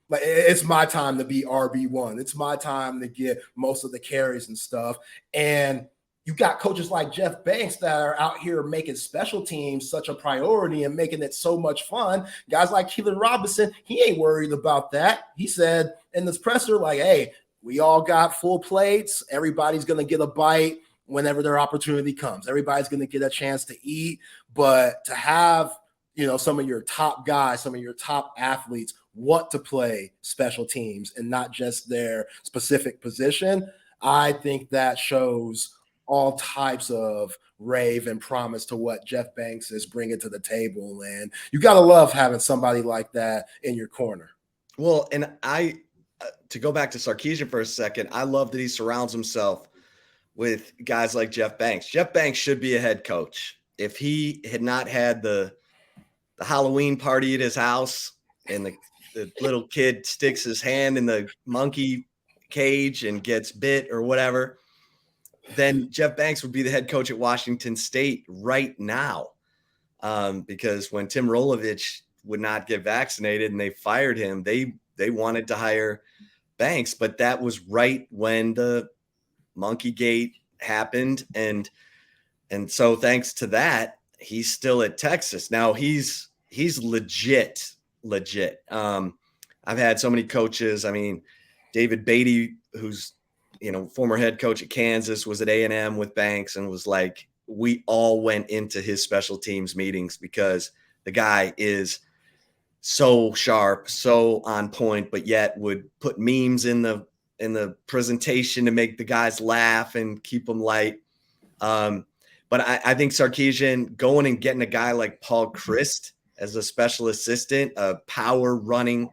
Like it's my time to be RB1. It's my time to get most of the carries and stuff. And you got coaches like Jeff Banks that are out here making special teams such a priority and making it so much fun. Guys like Keelan Robinson, he ain't worried about that. He said in this presser, like, hey, we all got full plates. Everybody's going to get a bite whenever their opportunity comes. Everybody's going to get a chance to eat. But to have, some of your top guys, some of your top athletes want to play special teams and not just their specific position, I think that shows all types of rave and promise to what Jeff Banks is bringing to the table. And you got to love having somebody like that in your corner. Well, and to go back to Sarkisian for a second, I love that he surrounds himself with guys like Jeff Banks. Jeff Banks should be a head coach. If he had not had the Halloween party at his house and the little kid sticks his hand in the monkey cage and gets bit or whatever, then Jeff Banks would be the head coach at Washington State right now. Because when Tim Rolovich would not get vaccinated and they fired him, they wanted to hire Banks, but that was right when the Monkey Gate happened. And so thanks to that, he's still at Texas. Now he's legit. I've had so many coaches. I mean, David Beatty, who's, former head coach at Kansas, was at A&M with Banks and was like, we all went into his special teams meetings because the guy is so sharp, so on point, but yet would put memes in the presentation to make the guys laugh and keep them light. But I think Sarkisian going and getting a guy like Paul Chryst as a special assistant, a power running,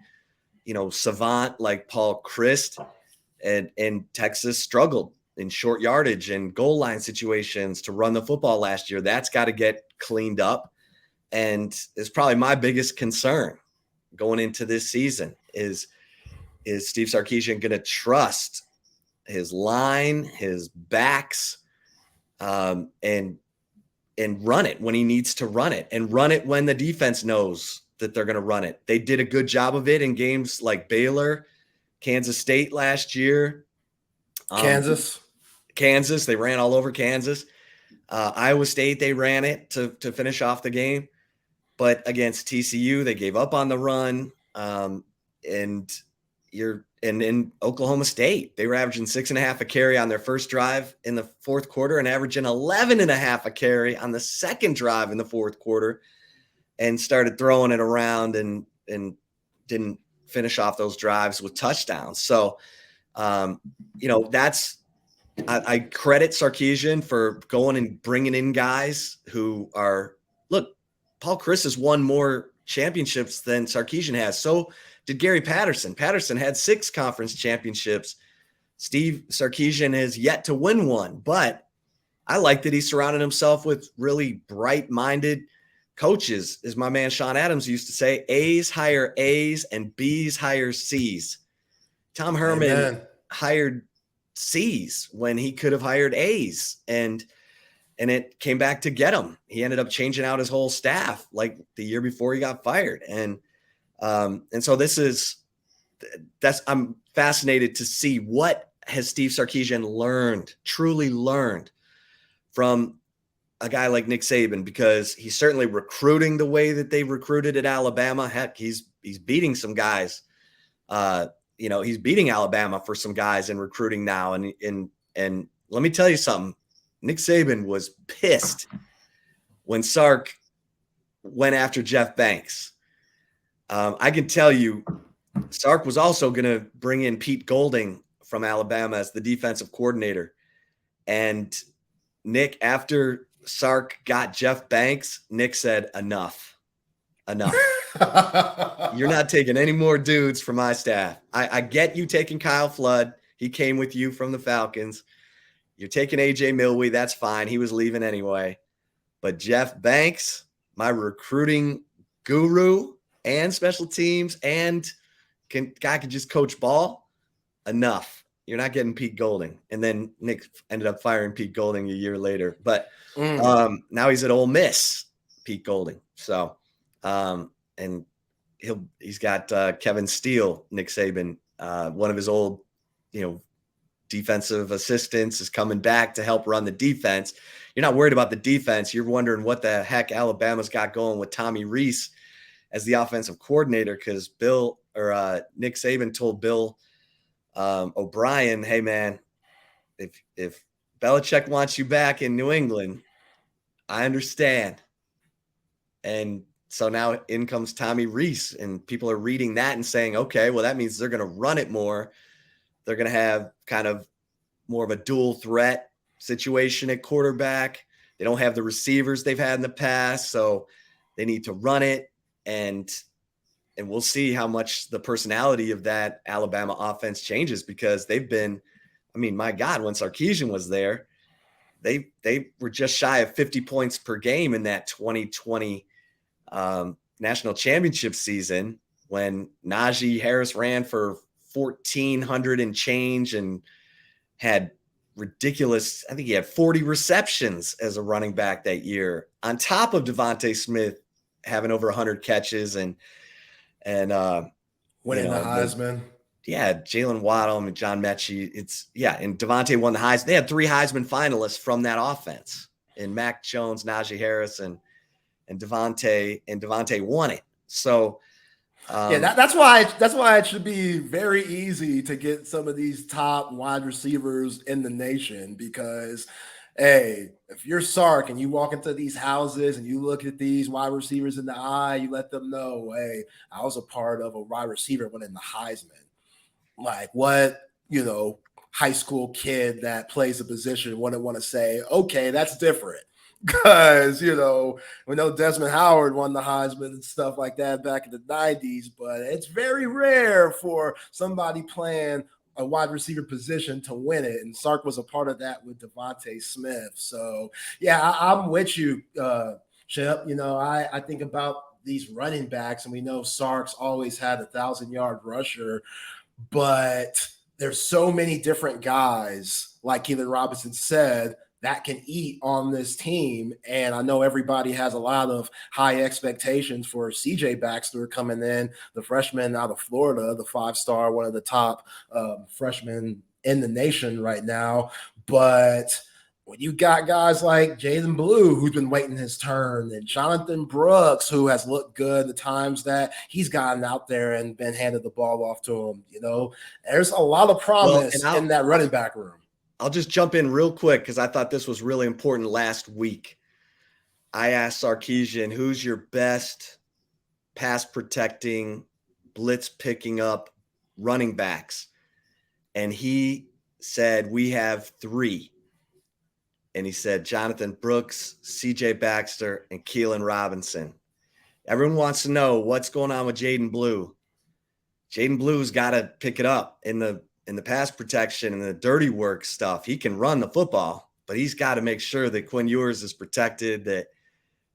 savant like Paul Chryst, and Texas struggled in short yardage and goal line situations to run the football last year. That's got to get cleaned up. And it's probably my biggest concern going into this season is Steve Sarkisian going to trust his line, his backs, and run it when he needs to run it, and run it when the defense knows that they're going to run it. They did a good job of it in games like Baylor, Kansas State last year. Kansas, they ran all over Kansas. Iowa State, they ran it to finish off the game. But against TCU, they gave up on the run. And in Oklahoma State, they were averaging 6.5 a carry on their first drive in the fourth quarter and averaging 11.5 a carry on the second drive in the fourth quarter, and started throwing it around and didn't finish off those drives with touchdowns. So, I credit Sarkisian for going and bringing in guys who are, look, Paul Chryst has won more championships than Sarkisian has. So did Gary Patterson. Patterson had 6 conference championships. Steve Sarkisian has yet to win one, but I like that he surrounded himself with really bright-minded coaches. As my man Sean Adams used to say, A's hire A's and B's hire C's. Tom Herman Amen. hired C's when he could have hired A's, and it came back to get him. He ended up changing out his whole staff like the year before he got fired. And so I'm fascinated to see what has Steve Sarkisian truly learned from a guy like Nick Saban, because he's certainly recruiting the way that they recruited at Alabama. Heck, he's beating some guys. He's beating Alabama for some guys in recruiting now. And let me tell you something. Nick Saban was pissed when Sark went after Jeff Banks. I can tell you, Sark was also going to bring in Pete Golding from Alabama as the defensive coordinator. And Nick, after Sark got Jeff Banks, Nick said, enough. You're not taking any more dudes from my staff. I get you taking Kyle Flood. He came with you from the Falcons. You're taking AJ Milwee. That's fine. He was leaving anyway. But Jeff Banks, my recruiting guru and special teams, and guy can just coach ball, enough. You're not getting Pete Golding. And then Nick ended up firing Pete Golding a year later. But now he's at Ole Miss, Pete Golding. So, and he's got Kevin Steele, Nick Saban, one of his old, defensive assistants, is coming back to help run the defense. You're not worried about the defense. You're wondering what the heck Alabama's got going with Tommy Rees as the offensive coordinator, because Nick Saban told Bill O'Brien, hey man, if Belichick wants you back in New England, I understand. And so now in comes Tommy Rees, and people are reading that and saying, okay, well, that means they're going to run it more. They're going to have kind of more of a dual threat situation at quarterback. They don't have the receivers they've had in the past, so they need to run it. And we'll see how much the personality of that Alabama offense changes, because they've been, my God, when Sarkisian was there, they were just shy of 50 points per game in that 2020 national championship season, when Najee Harris ran for 1,400 and change and had ridiculous, I think he had 40 receptions as a running back that year, on top of Devontae Smith having over 100 catches and winning the Heisman. Jalen Waddle and John Mechie. And Devontae won the Heisman. They had 3 Heisman finalists from that offense, and Mac Jones, Najee Harris, and Devontae won it. So that's why it should be very easy to get some of these top wide receivers in the nation, because hey, if you're Sark and you walk into these houses and you look at these wide receivers in the eye, you let them know, hey, I was a part of a wide receiver winning the Heisman. Like, what, high school kid that plays a position wouldn't want to say, okay, that's different. Because, we know Desmond Howard won the Heisman and stuff like that back in the 90s, but it's very rare for somebody playing a wide receiver position to win it. And Sark was a part of that with Devontae Smith. So, I'm with you, Chip. I think about these running backs, and we know Sark's always had a 1,000-yard rusher, but there's so many different guys, like Keelan Robinson said, that can eat on this team. And I know everybody has a lot of high expectations for CJ Baxter coming in, the freshman out of Florida, the 5-star, one of the top freshmen in the nation right now. But when you got guys like Jaden Blue, who's been waiting his turn, and Jonathan Brooks, who has looked good the times that he's gotten out there and been handed the ball off to him, there's a lot of promise in that running back room. I'll just jump in real quick, because I thought this was really important last week. I asked Sarkisian, who's your best pass protecting, blitz picking up running backs? And he said, we have 3. And he said, Jonathan Brooks, CJ Baxter, and Keelan Robinson. Everyone wants to know what's going on with Jaden Blue. Jaden Blue's got to pick it up in the pass protection and the dirty work stuff. He can run the football, but he's got to make sure that Quinn Ewers is protected, that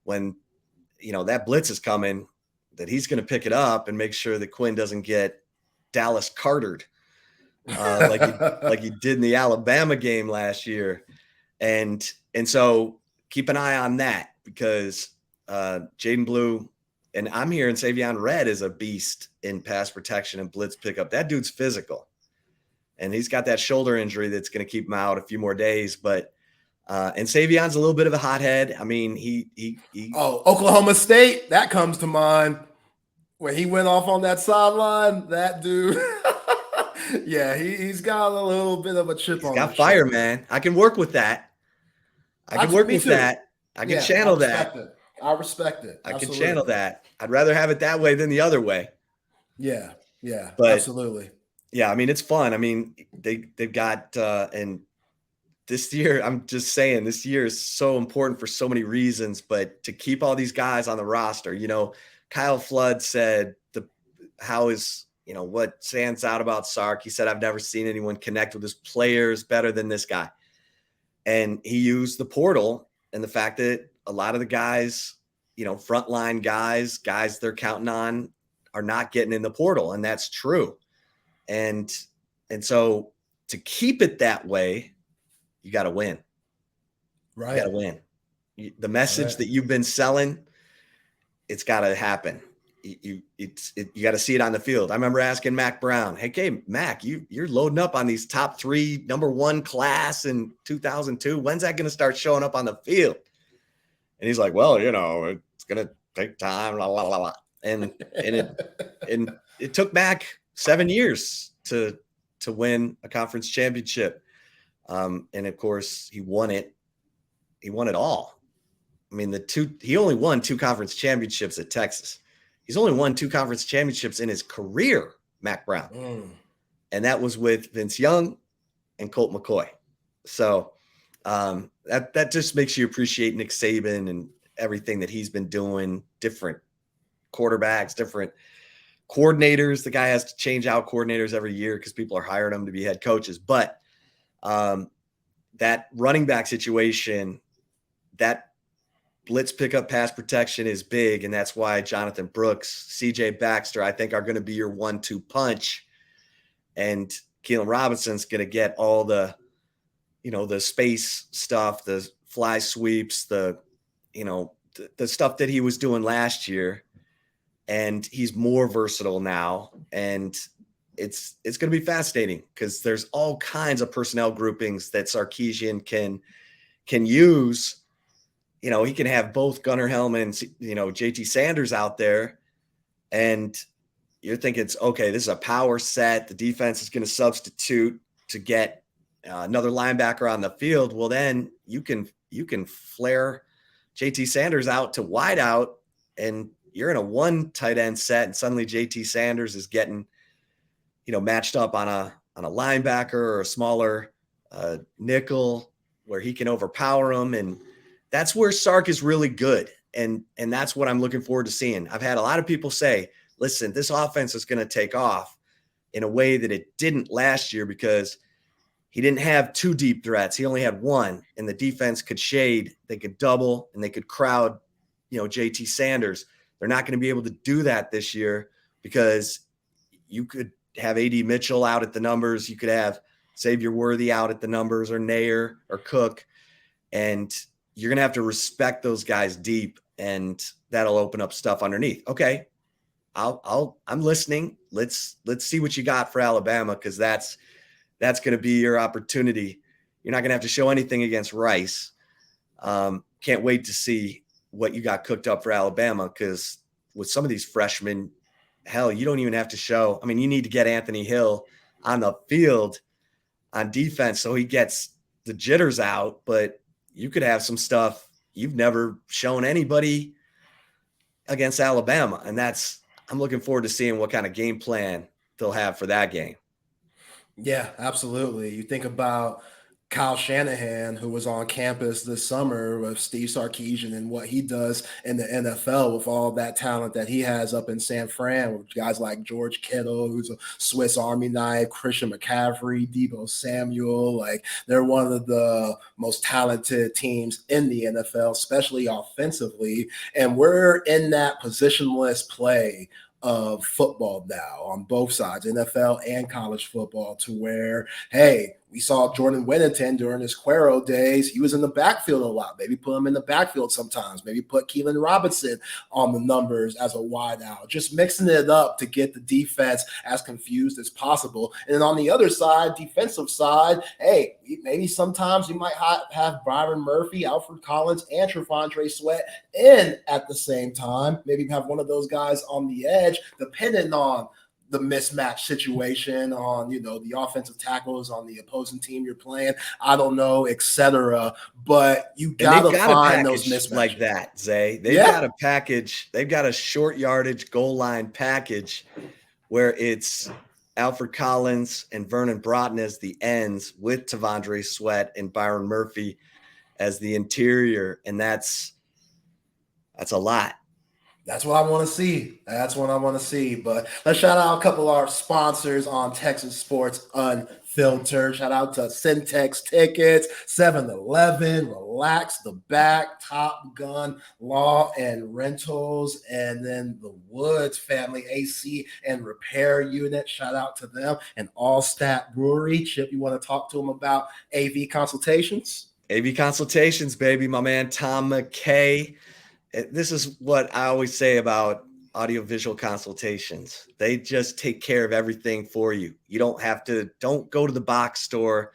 when that blitz is coming, that he's going to pick it up and make sure that Quinn doesn't get Dallas Cartered like he did in the Alabama game last year. And so keep an eye on that, because Jaden Blue, and I'm hearing Savion Red is a beast in pass protection and blitz pickup. That dude's physical, and he's got that shoulder injury that's going to keep him out a few more days. But and Savion's a little bit of a hothead. I mean, he Oklahoma State, that comes to mind when he went off on that sideline. That dude, yeah, he's got a little bit of a chip on. Got fire, man. I can work with that. I can work with that. I can channel that. I respect it. I can channel that. I'd rather have it that way than the other way. Yeah, but, absolutely. Yeah, I mean, it's fun. I mean, they've got and this year, I'm just saying, this year is so important for so many reasons. But to keep all these guys on the roster, Kyle Flood said what stands out about Sark. He said, I've never seen anyone connect with his players better than this guy. And he used the portal and the fact that a lot of the guys, frontline guys they're counting on are not getting in the portal. And that's true. And so to keep it that way, you got to win. Right. You got to win. The message that you've been selling, it's got to happen. You got to see it on the field. I remember asking Mac Brown, hey, Mac, you're loading up on these top 3 number 1 class in 2002. When's that going to start showing up on the field? And he's like, well, it's going to take time, blah, blah, blah, blah. And it took Mac 7 years to win a conference championship. And of course he won it. He won it all. I mean, he only won 2 conference championships at Texas. He's only won 2 conference championships in his career, Mac Brown. And that was with Vince Young and Colt McCoy. So that just makes you appreciate Nick Saban and everything that he's been doing, different quarterbacks, different coordinators. The guy has to change out coordinators every year because people are hiring him to be head coaches. But that running back situation, that blitz pickup pass protection is big. And that's why Jonathan Brooks, CJ Baxter, I think are going to be your 1-2 punch. And Keelan Robinson's going to get all the space stuff, the fly sweeps, the stuff that he was doing last year. And he's more versatile now. And it's going to be fascinating because there's all kinds of personnel groupings that Sarkisian can use. He can have both Gunnar Helm and, JT Sanders out there. And you're thinking, okay, this is a power set. The defense is going to substitute to get another linebacker on the field. Well, then you can flare JT Sanders out to wide out, and you're in a 1 tight end set. And suddenly JT Sanders is getting, matched up on a linebacker or a smaller nickel where he can overpower him. And that's where Sark is really good. And that's what I'm looking forward to seeing. I've had a lot of people say, listen, this offense is going to take off in a way that it didn't last year because he didn't have 2 deep threats. He only had 1, and the defense could shade. They could double and they could crowd, JT Sanders. They're not going to be able to do that this year because you could have AD Mitchell out at the numbers. You could have Xavier Worthy out at the numbers, or Nair or Cook. And you're going to have to respect those guys deep, and that'll open up stuff underneath. Okay. I'm listening. Let's see what you got for Alabama. Cause that's going to be your opportunity. You're not going to have to show anything against Rice. Can't wait to see what you got cooked up for Alabama. Cause with some of these freshmen, hell, you don't even have to show. I mean, you need to get Anthony Hill on the field on defense so he gets the jitters out, but you could have some stuff you've never shown anybody against Alabama. And I'm looking forward to seeing what kind of game plan they'll have for that game. Yeah, absolutely. You think about Kyle Shanahan, who was on campus this summer with Steve Sarkisian and what he does in the NFL with all that talent that he has up in San Fran, with guys like George Kittle, who's a Swiss Army knife, Christian McCaffrey, Deebo Samuel. Like, they're one of the most talented teams in the NFL, especially offensively. And we're in that positionless play of football now on both sides, NFL and college football, to where, hey, we saw Jordan Whittington during his Cuero days. He was in the backfield a lot. Maybe put him in the backfield sometimes. Maybe put Keelan Robinson on the numbers as a wideout. Just mixing it up to get the defense as confused as possible. And then on the other side, defensive side, hey, maybe sometimes you might have Byron Murphy, Alfred Collins, and Trevondre Sweat in at the same time. Maybe have one of those guys on the edge, depending on the mismatch situation, on, the offensive tackles on the opposing team you're playing, I don't know, etc. But you gotta find those mismatches like that, Zay. They've got a package. They've got a short yardage goal line package where it's Alfred Collins and Vernon Broughton as the ends, with Tavondre Sweat and Byron Murphy as the interior, and that's a lot. That's what I want to see. But let's shout out a couple of our sponsors on Texas Sports Unfiltered. Shout out to Syntex Tickets, 7-Eleven, Relax the Back, Top Gun Law and Rentals, and then the Woods Family AC and Repair Unit. Shout out to them. And All Stat Brewery. Chip, you want to talk to them about AV consultations? AV consultations, baby. My man Tom McKay. This is what I always say about audiovisual consultations. They just take care of everything for you. You don't go to the box store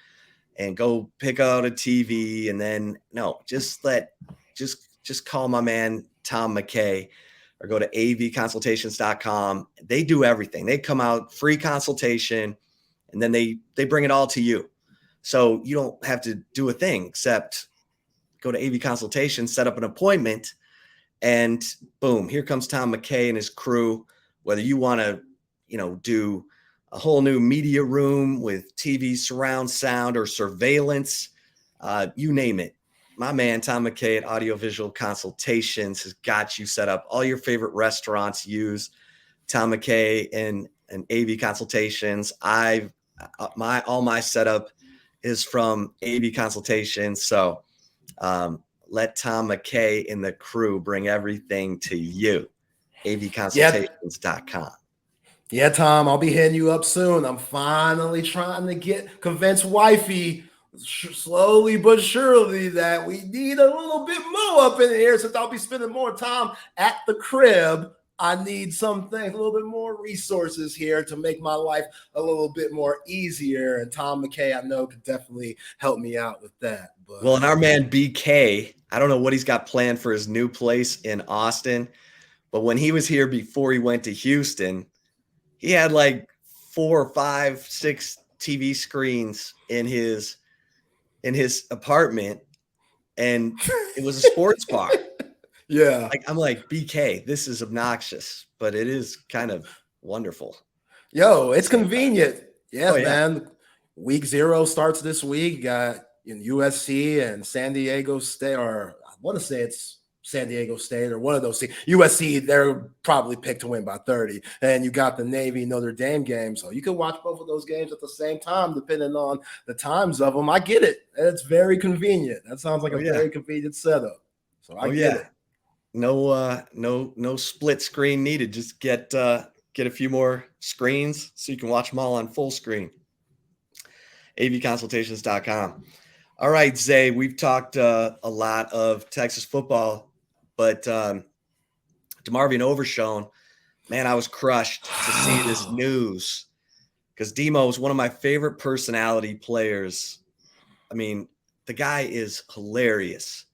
and go pick out a TV and then, no, just call my man Tom McKay or go to avconsultations.com. They do everything. They come out, free consultation, and then they bring it all to you. So you don't have to do a thing except go to AV Consultation, set up an appointment, and boom, here comes Tom McKay and his crew. Whether you want to, do a whole new media room with TV surround sound or surveillance, you name it. My man, Tom McKay at Audiovisual Consultations has got you set up. All your favorite restaurants use Tom McKay and AV Consultations. All my setup is from AV Consultations. So, let Tom McKay and the crew bring everything to you. avconsultations.com. Yeah, Tom, I'll be hitting you up soon. I'm finally trying to convince wifey slowly but surely that we need a little bit more up in here, since I'll be spending more time at the crib. I need something, a little bit more resources here to make my life a little bit more easier. And Tom McKay, I know, could definitely help me out with that. But, well, and our man BK, I don't know what he's got planned for his new place in Austin, but when he was here before he went to Houston, he had like 4, 5, 6 TV screens in his apartment, and it was a sports bar. Yeah. I'm like, BK, this is obnoxious, but it is kind of wonderful. Yo, it's convenient. Yes, yeah. Man. Week 0 starts this week. Got USC and San Diego State, or I want to say it's San Diego State or one of those teams. USC, they're probably picked to win by 30. And you got the Navy Notre Dame game. So you can watch both of those games at the same time, depending on the times of them. I get it. It's very convenient. That sounds like a very convenient setup. So I get it. No split screen needed. Just get a few more screens so you can watch them all on full screen. avconsultations.com. All right, Zay, we've talked a lot of Texas football, but DeMarvion Overshown, man, I was crushed to see this news, because Demo is one of my favorite personality players. I mean, the guy is hilarious.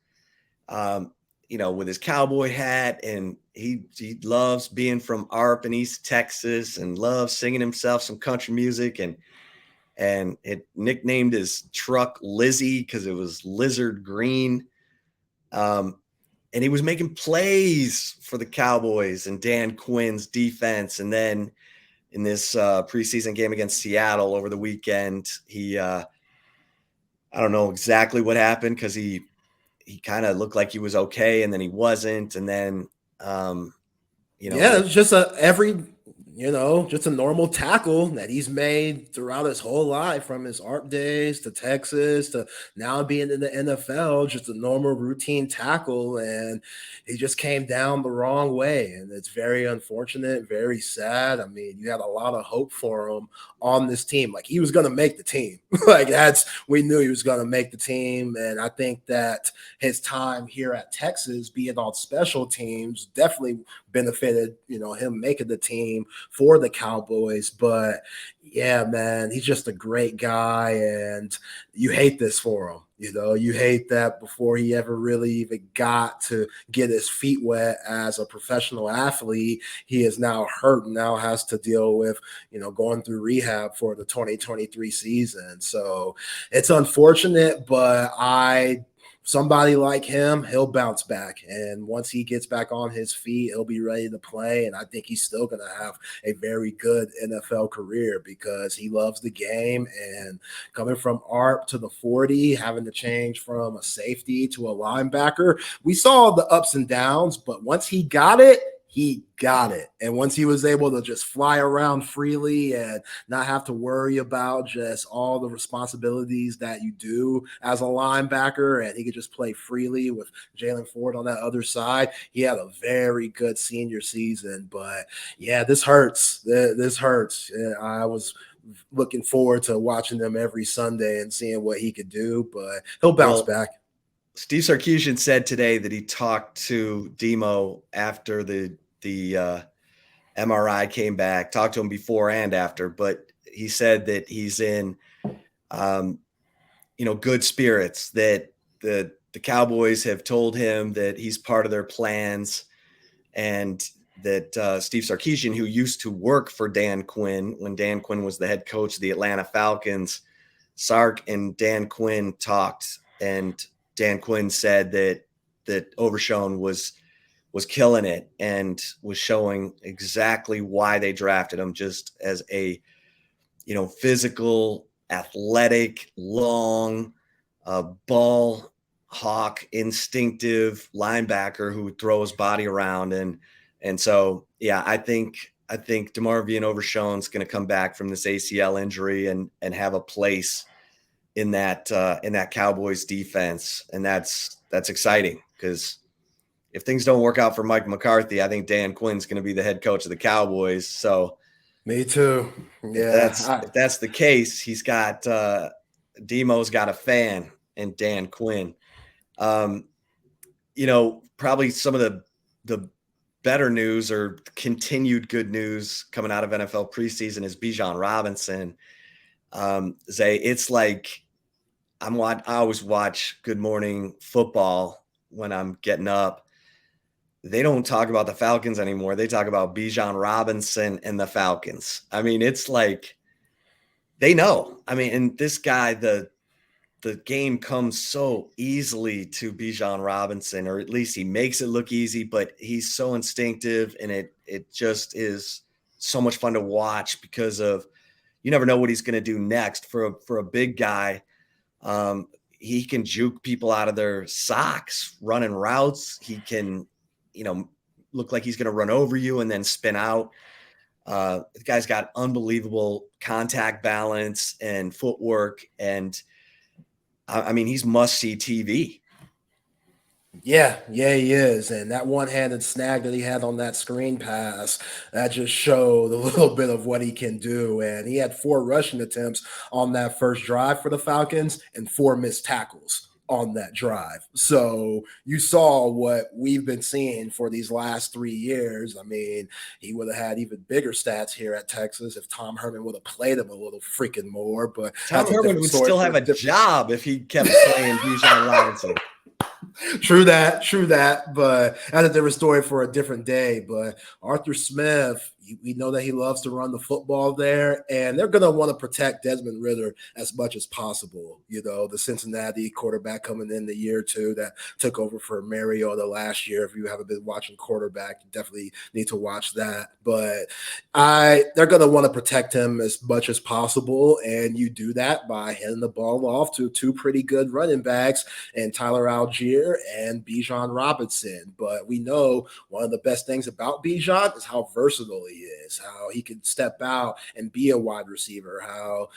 With his cowboy hat, and he loves being from ARP in East Texas and loves singing himself some country music, and it nicknamed his truck Lizzie because it was lizard green. And he was making plays for the Cowboys and Dan Quinn's defense. And then in this preseason game against Seattle over the weekend, he I don't know exactly what happened because he kind of looked like he was okay, and then he wasn't, and then Yeah, they, it's just just a normal tackle that he's made throughout his whole life, from his art days to Texas to now being in the NFL, just a normal routine tackle. And he just came down the wrong way. And it's very unfortunate, very sad. I mean, you had a lot of hope for him on this team. Like, he was going to make the team. We knew he was going to make the team. And I think that his time here at Texas, being on special teams, definitely benefited, him making the team for the Cowboys. But yeah, man, he's just a great guy, and you hate this for him. You hate that before he ever really even got to get his feet wet as a professional athlete, he is now hurt and now has to deal with, going through rehab for the 2023 season. So it's unfortunate, but somebody like him, he'll bounce back. And once he gets back on his feet, he'll be ready to play. And I think he's still going to have a very good NFL career because he loves the game. And coming from ARP to the 40, having to change from a safety to a linebacker, we saw the ups and downs, but once he got it, he got it. And once he was able to just fly around freely and not have to worry about just all the responsibilities that you do as a linebacker, and he could just play freely with Jalen Ford on that other side, he had a very good senior season. But yeah, this hurts. This hurts. I was looking forward to watching them every Sunday and seeing what he could do, but he'll bounce back. Steve Sarkisian said today that he talked to Demo after the MRI came back, talked to him before and after, but he said that he's in, good spirits, that the Cowboys have told him that he's part of their plans, and that Steve Sarkisian, who used to work for Dan Quinn when Dan Quinn was the head coach of the Atlanta Falcons, Sark and Dan Quinn talked, and Dan Quinn said that Overshown was killing it and was showing exactly why they drafted him, just as a, physical, athletic, long, ball hawk, instinctive linebacker who would throw his body around. And so, yeah, I think DeMarvion Overshown's going to come back from this ACL injury and have a place in that Cowboys defense. And that's exciting, because if things don't work out for Mike McCarthy, I think Dan Quinn's going to be the head coach of the Cowboys. So me too. Yeah. If that's the case, he's got Demo's got a fan in Dan Quinn. Probably some of the better news or continued good news coming out of NFL preseason is Bijan Robinson. Zay, it's like I always watch Good Morning Football when I'm getting up. They don't talk about the Falcons anymore. They talk about Bijan Robinson and the Falcons. I mean, it's like they know. I mean, and this guy, the game comes so easily to Bijan Robinson, or at least he makes it look easy, but he's so instinctive, and it just is so much fun to watch because of you never know what he's going to do next. For a big guy, he can juke people out of their socks running routes. He can, look like he's going to run over you and then spin out. The guy's got unbelievable contact balance and footwork, and I mean, he's must-see TV. Yeah, he is. And that one-handed snag that he had on that screen pass, that just showed a little bit of what he can do. And he had 4 rushing attempts on that first drive for the Falcons and 4 missed tackles on that drive. So you saw what we've been seeing for these last 3 years. I mean, he would have had even bigger stats here at Texas if Tom Herman would have played him a little freaking more. But Tom Herman would still have a job if he kept playing Bijan Robinson. True that. But that's a different story for a different day. But Arthur Smith, we know that he loves to run the football there, and they're going to want to protect Desmond Ridder as much as possible. The Cincinnati quarterback coming in the year two that took over for Mariota last year. If you haven't been watching quarterback, you definitely need to watch that. But they're going to want to protect him as much as possible, and you do that by handing the ball off to two pretty good running backs and Tyler Algier and Bijan Robinson. But we know one of the best things about Bijan is how versatile he is, how he can step out and be a wide receiver, how,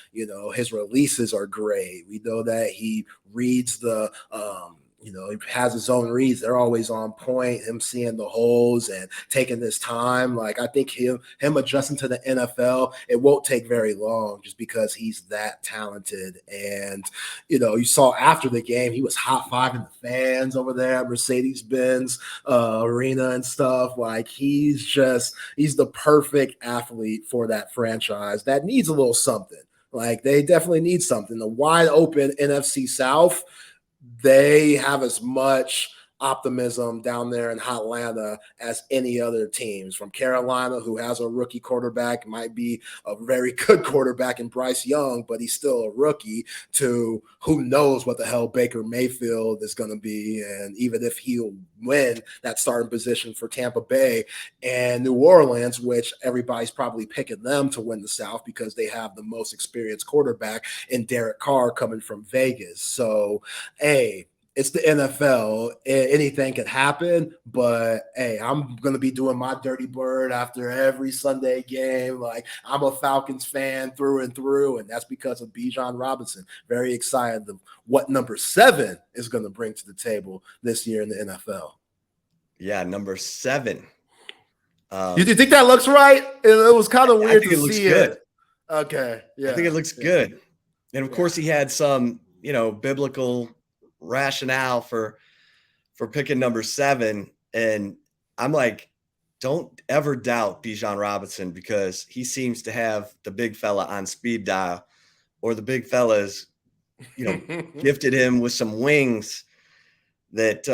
his releases are great. We know that he reads he has his own reads. They're always on point, him seeing the holes and taking his time. Like, I think him adjusting to the NFL, it won't take very long just because he's that talented. And, you saw after the game, he was high-fiving the fans over there at Mercedes-Benz arena and stuff. Like, he's the perfect athlete for that franchise that needs a little something. Like, they definitely need something. The wide open NFC South, they have as much optimism down there in Atlanta as any other teams. From Carolina, who has a rookie quarterback, might be a very good quarterback in Bryce Young, but he's still a rookie, to who knows what the hell Baker Mayfield is going to be, and even if he'll win that starting position for Tampa Bay, and New Orleans, which everybody's probably picking them to win the South because they have the most experienced quarterback in Derek Carr coming from Vegas. So, hey, it's the NFL. Anything could happen, but hey, I'm going to be doing my dirty bird after every Sunday game. Like, I'm a Falcons fan through and through, and that's because of Bijan Robinson. Very excited of what number 7 is going to bring to the table this year in the NFL. Yeah, number 7. You think that looks right? It was kind of weird to see it. Looks good. Okay, yeah. I think it looks good. And of course he had some, biblical rationale for picking number 7. And I'm like, don't ever doubt Bijan Robinson, because he seems to have the big fella on speed dial, or the big fella's, gifted him with some wings that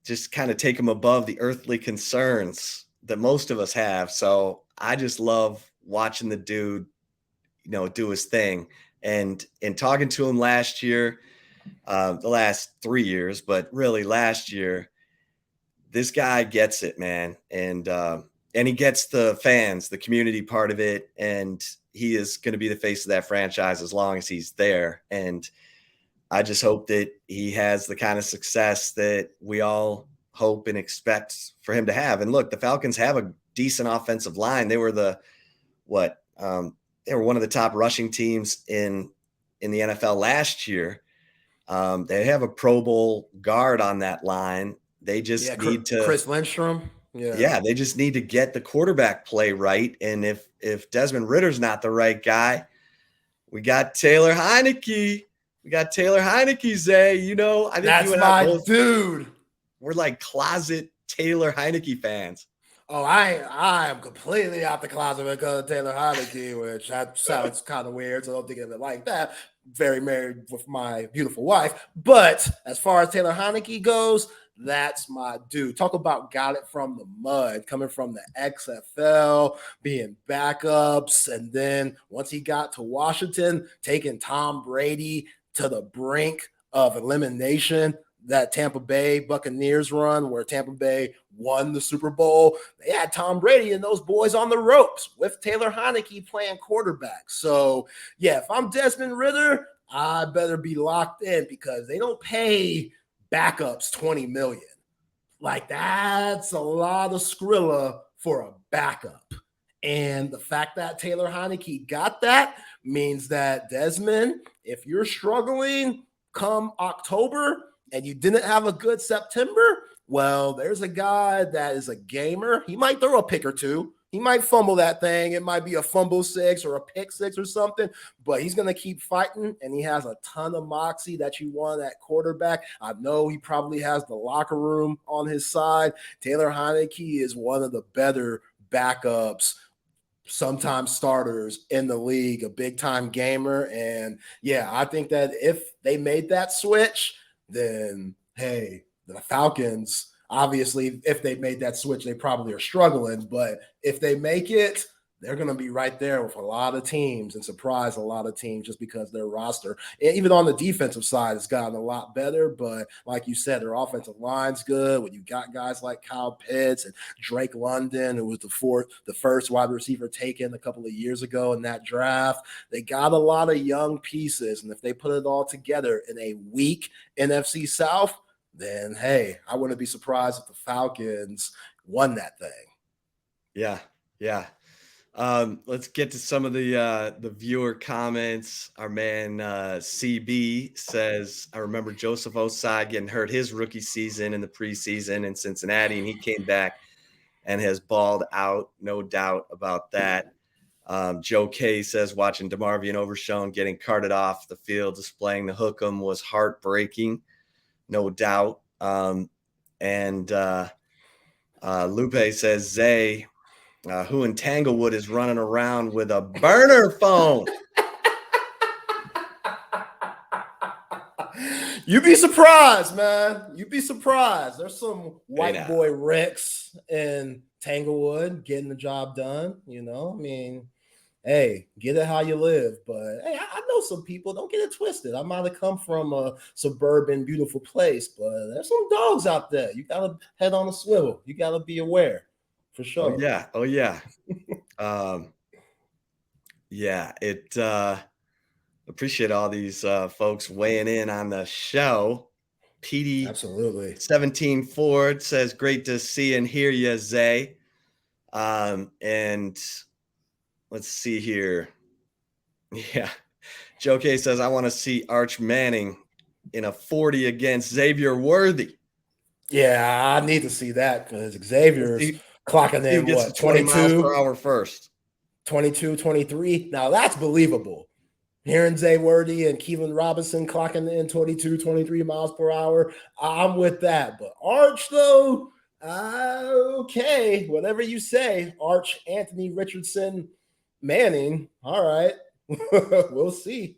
just kind of take him above the earthly concerns that most of us have. So I just love watching the dude, do his thing. And in talking to him last year, the last 3 years, but really last year, this guy gets it, man. And he gets the fans, the community part of it. And he is going to be the face of that franchise as long as he's there. And I just hope that he has the kind of success that we all hope and expect for him to have. And look, the Falcons have a decent offensive line. They were they were one of the top rushing teams in the NFL last year. They have a Pro Bowl guard on that line. They just need to Chris Lindstrom. Yeah, they just need to get the quarterback play right. And if Desmond Ritter's not the right guy, we got Taylor Heineke. Zay. I think that's my dude. We're like closet Taylor Heineke fans. Oh, I am completely out the closet because of Taylor Heineke, which that sounds kind of weird, so I don't think of it like that. Very married with my beautiful wife. But as far as Taylor Heineke goes, that's my dude. Talk about got it from the mud, coming from the XFL, being backups, and then once he got to Washington, taking Tom Brady to the brink of elimination. That Tampa Bay Buccaneers run where Tampa Bay won the Super Bowl. They had Tom Brady and those boys on the ropes with Taylor Heineke playing quarterback. So, yeah, if I'm Desmond Ridder, I better be locked in because they don't pay backups $20 million. Like, that's a lot of Skrilla for a backup. And the fact that Taylor Heineke got that means that, Desmond, if you're struggling come October and you didn't have a good September, well, there's a guy that is a gamer. He might throw a pick or two. He might fumble that thing. It might be a fumble 6 or a pick 6 or something, but he's going to keep fighting, and he has a ton of moxie that you want at quarterback. I know he probably has the locker room on his side. Taylor Heineke is one of the better backups, sometimes starters in the league, a big-time gamer. And, yeah, I think that if they made that switch, then, hey, the Falcons Obviously, if they made that switch, they probably are struggling. But if they make it, they're going to be right there with a lot of teams and surprise a lot of teams just because their roster, even on the defensive side, has gotten a lot better. But like you said, their offensive line's good. When you got guys like Kyle Pitts and Drake London, who was the first wide receiver taken a couple of years ago in that draft, they got a lot of young pieces. And if they put it all together in a weak NFC South, then hey, I wouldn't be surprised if the Falcons won that thing. Yeah, yeah. Let's get to some of the viewer comments. Our man CB says, I remember Joseph Osai getting hurt his rookie season in the preseason in Cincinnati, and he came back and has balled out, no doubt about that. Joe K says, watching DeMarvion Overshown getting carted off the field, displaying the hook'em was heartbreaking, no doubt. And Lupe says, Zay, who in Tanglewood is running around with a burner phone? You'd be surprised, man. You'd be surprised. There's some white boy Rex in Tanglewood getting the job done. You know, I mean, hey, get it how you live. But hey, I know some people. Don't get it twisted. I might have come from a suburban, beautiful place, but there's some dogs out there. You got to head on a swivel. You got to be aware. For sure. Oh, yeah. Oh, yeah. Appreciate all these folks weighing in on the show. PD absolutely 17 Ford says, great to see and hear you, Zay. And let's see here. Yeah. Joe K says, I want to see Arch Manning in a 40 against Xavier Worthy. Yeah, I need to see that because Xavier's clocking in what, 20 miles per hour first. 22, 23. Now that's believable. Hearing Zay Worthy and Keelan Robinson clocking in 22, 23 miles per hour, I'm with that. But Arch, though, okay, whatever you say, Arch Anthony Richardson Manning, all right, we'll see.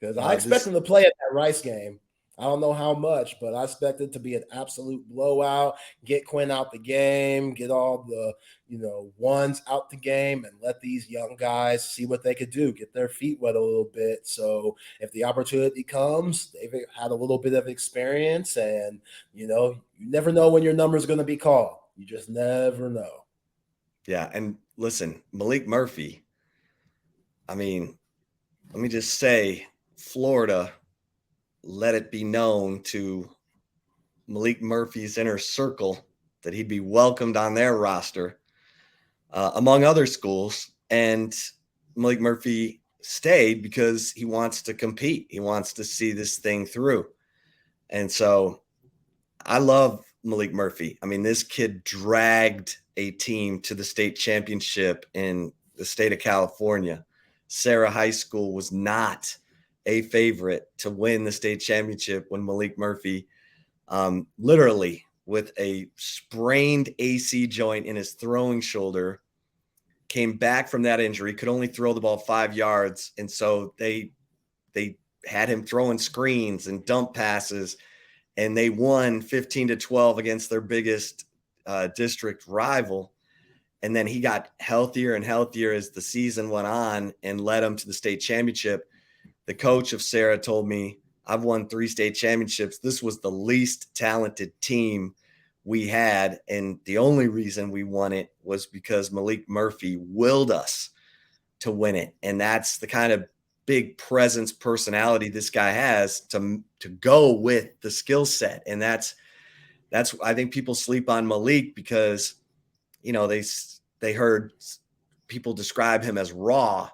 Because I expect him to play at that Rice game. I don't know how much, but I expect it to be an absolute blowout. Get Quinn out the game, get all the, ones out the game, and let these young guys see what they could do, get their feet wet a little bit. So if the opportunity comes, they've had a little bit of experience, and, you never know when your number is going to be called. You just never know. Yeah, and listen, Malik Murphy, I mean, let me just say, Florida, let it be known to Malik Murphy's inner circle that he'd be welcomed on their roster, among other schools. And Malik Murphy stayed because he wants to compete. He wants to see this thing through. And so I love Malik Murphy. I mean, this kid dragged a team to the state championship in the state of California. Sarah High School was not a favorite to win the state championship when Malik Murphy, literally with a sprained AC joint in his throwing shoulder, came back from that injury, could only throw the ball 5 yards. And so they had him throwing screens and dump passes, and they won 15-12 against their biggest district rival. And then he got healthier and healthier as the season went on and led him to the state championship. The coach of Sarah told me, I've won 3 state championships. This was the least talented team we had. And the only reason we won it was because Malik Murphy willed us to win it. And that's the kind of big presence personality this guy has to go with the skill set. And that's I think people sleep on Malik because, they heard people describe him as raw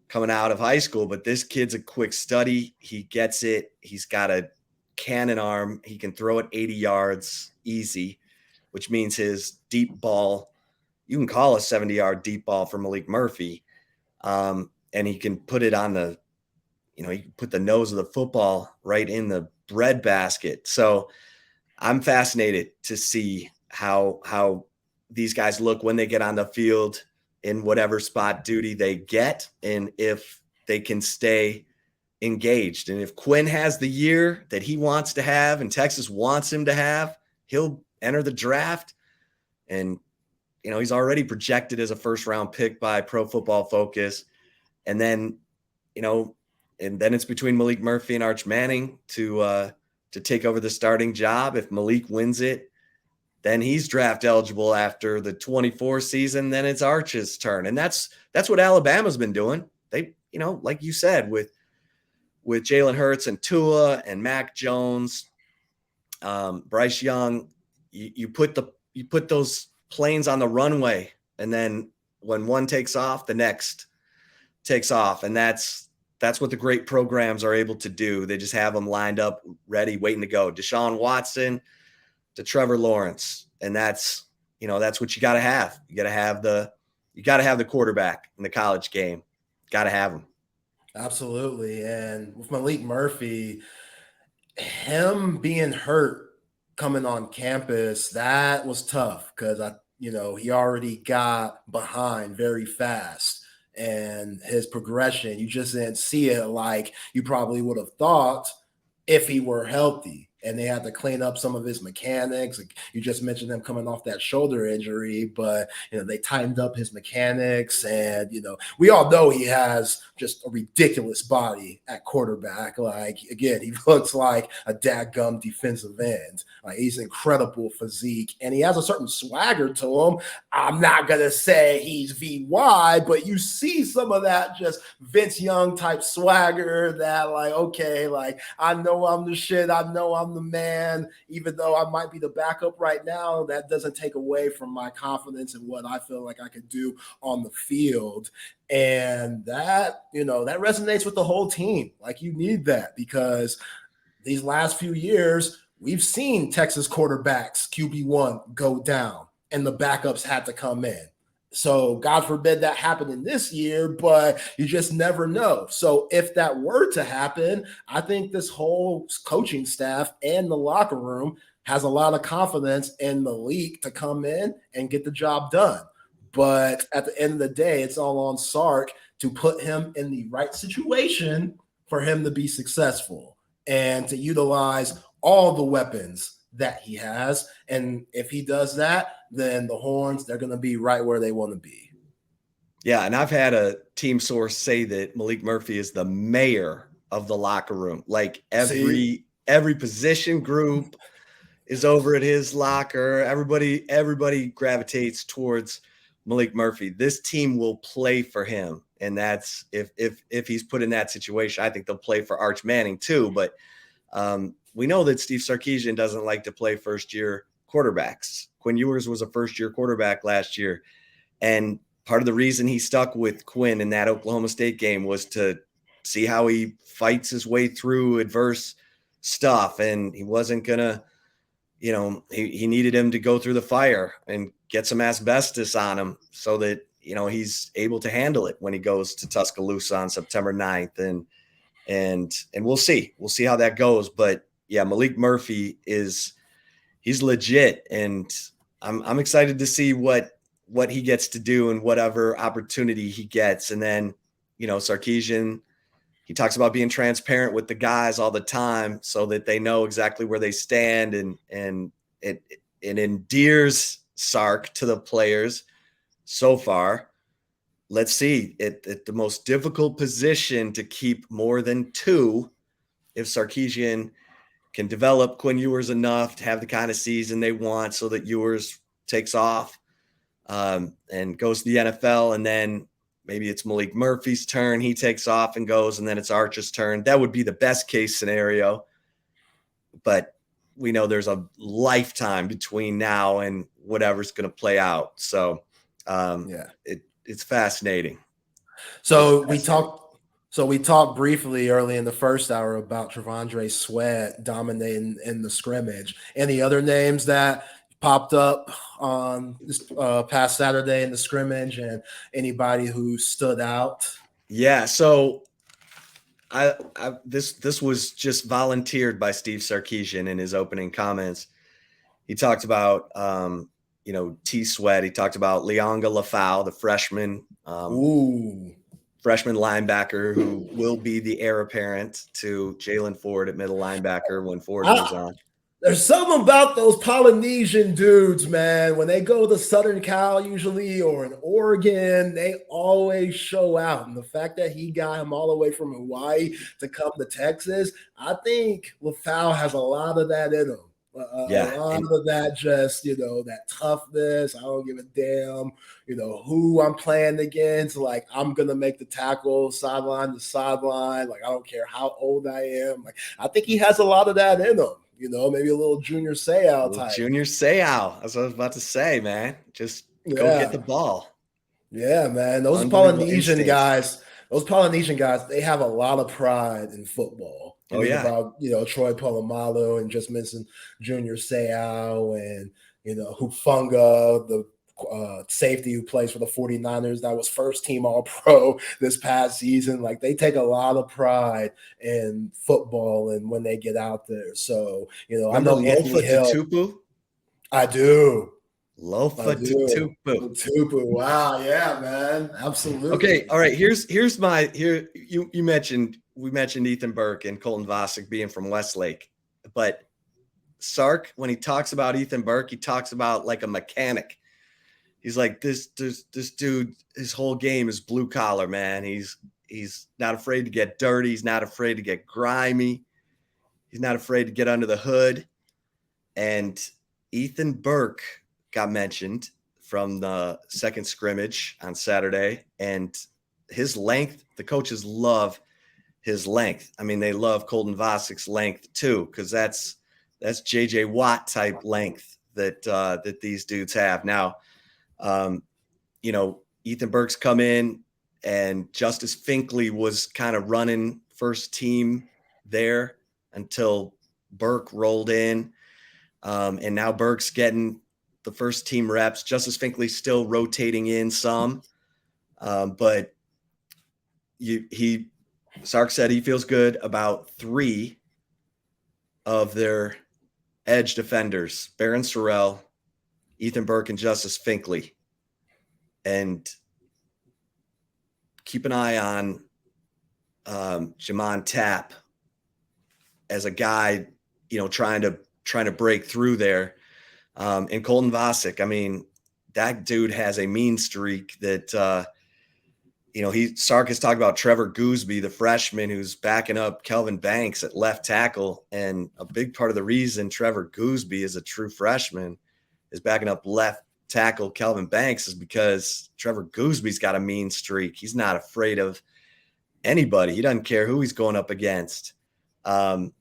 coming out of high school, but this kid's a quick study. He gets it. He's got a cannon arm. He can throw it 80 yards easy, which means his deep ball, you can call a 70-yard deep ball for Malik Murphy. And he can put it on he can put the nose of the football right in the breadbasket. So I'm fascinated to see how these guys look when they get on the field in whatever spot duty they get, and if they can stay engaged. And if Quinn has the year that he wants to have and Texas wants him to have, he'll enter the draft. And, he's already projected as a first-round pick by Pro Football Focus. And then, and then it's between Malik Murphy and Arch Manning to take over the starting job. If Malik wins it, then he's draft eligible after the 24 season. Then it's Arch's turn. And that's what Alabama's been doing. They, like you said, with Jalen Hurts and Tua and Mac Jones, Bryce Young, you put those planes on the runway, and then when one takes off, the next takes off. And that's what the great programs are able to do. They just have them lined up, ready, waiting to go. Deshaun Watson to Trevor Lawrence. And that's what you got to have. You got to have the quarterback in the college game. Got to have him. Absolutely. And with Malik Murphy, him being hurt coming on campus, that was tough because he already got behind very fast, and his progression, you just didn't see it like you probably would have thought if he were healthy. And they had to clean up some of his mechanics. You just mentioned him coming off that shoulder injury, but they tightened up his mechanics. And we all know he has just a ridiculous body at quarterback. Like, again, he looks like a dadgum defensive end. Like, he's incredible physique, and he has a certain swagger to him. I'm not gonna say he's VY, but you see some of that just Vince Young type swagger that, like, okay, like, I know I'm the shit. I know I'm the man, even though I might be the backup right now. That doesn't take away from my confidence in what I feel like I could do on the field. And that, that resonates with the whole team. Like, you need that because these last few years, we've seen Texas quarterbacks QB1 go down and the backups had to come in. So God forbid that happened in this year, but you just never know. So if that were to happen, I think this whole coaching staff and the locker room has a lot of confidence in Malik to come in and get the job done. But at the end of the day, it's all on Sark to put him in the right situation for him to be successful and to utilize all the weapons that he has. And if he does that, then the Horns, they're going to be right where they want to be. Yeah, and I've had a team source say that Malik Murphy is the mayor of the locker room. Like, every position group is over at his locker. Everybody gravitates towards Malik Murphy. This team will play for him. And that's if he's put in that situation. I think they'll play for Arch Manning too. But we know that Steve Sarkisian doesn't like to play first-year quarterbacks. Quinn Ewers was a first-year quarterback last year. And part of the reason he stuck with Quinn in that Oklahoma State game was to see how he fights his way through adverse stuff. And he wasn't going to, he needed him to go through the fire and get some asbestos on him so that, he's able to handle it when he goes to Tuscaloosa on September 9th. And we'll see how that goes. But yeah, Malik Murphy he's legit. And I'm excited to see what he gets to do and whatever opportunity he gets. And then, Sarkisian, he talks about being transparent with the guys all the time so that they know exactly where they stand, and it endears Sark to the players so far. Let's see, at the most difficult position to keep more than two, if Sarkisian can develop Quinn Ewers enough to have the kind of season they want so that Ewers takes off and goes to the NFL, and then maybe it's Malik Murphy's turn. He takes off and goes, and then it's Arch's turn. That would be the best case scenario. But we know there's a lifetime between now and whatever's going to play out. So it's fascinating. So we talked briefly early in the first hour about Travondre Sweat dominating in the scrimmage. Any other names that popped up on this past Saturday in the scrimmage, and anybody who stood out? Yeah, so this was just volunteered by Steve Sarkisian in his opening comments. He talked about T Sweat. He talked about Leonga Lafau, the freshman linebacker who will be the heir apparent to Jalen Ford at middle linebacker when Ford moves on. There's something about those Polynesian dudes, man. When they go to Southern Cal, usually, or in Oregon, they always show out. And the fact that he got him all the way from Hawaii to come to Texas, I think LaFau has a lot of that in him. A Yeah. lot of that, just, that toughness. I don't give a damn, who I'm playing against. Like, I'm going to make the tackle sideline to sideline. Like, I don't care how old I am. Like, I think he has a lot of that in him. Maybe a little Junior Seau type. Junior Seau. That's what I was about to say, man. Just go get the ball. Yeah, man. Those Polynesian guys, they have a lot of pride in football. You think about, Troy Polamalu, and just mentioned Junior Seau, and, Hufunga, the safety who plays for the 49ers, that was first team All-Pro this past season. Like, they take a lot of pride in football and when they get out there. So, I know Anthony Hill. I do. Lofa Tupu. Wow, yeah, man. Absolutely. Okay, all right. We mentioned Ethan Burke and Colton Vasek being from Westlake, but Sark, when he talks about Ethan Burke, he talks about like a mechanic. He's like, this dude, his whole game is blue collar, man. He's not afraid to get dirty. He's not afraid to get grimy. He's not afraid to get under the hood. And Ethan Burke got mentioned from the second scrimmage on Saturday, and his length, the coaches love his length. I mean, they love Colton Vasek's length too, because that's JJ Watt type length that these dudes have. Now, Ethan Burke's come in, and Justice Finkley was kind of running first team there until Burke rolled in. And now Burke's getting the first team reps. Justice Finkley's still rotating in some, but Sark said he feels good about 3 of their edge defenders, Barron Sorrell, Ethan Burke, and Justice Finkley. And keep an eye on Jamon Tapp as a guy, trying to break through there. And Colton Vasek, I mean, that dude has a mean streak that, Sark has talked about Trevor Gooseby, the freshman who's backing up Kelvin Banks at left tackle. And a big part of the reason Trevor Gooseby is a true freshman is backing up left tackle Kelvin Banks is because Trevor Gooseby's got a mean streak. He's not afraid of anybody. He doesn't care who he's going up against. And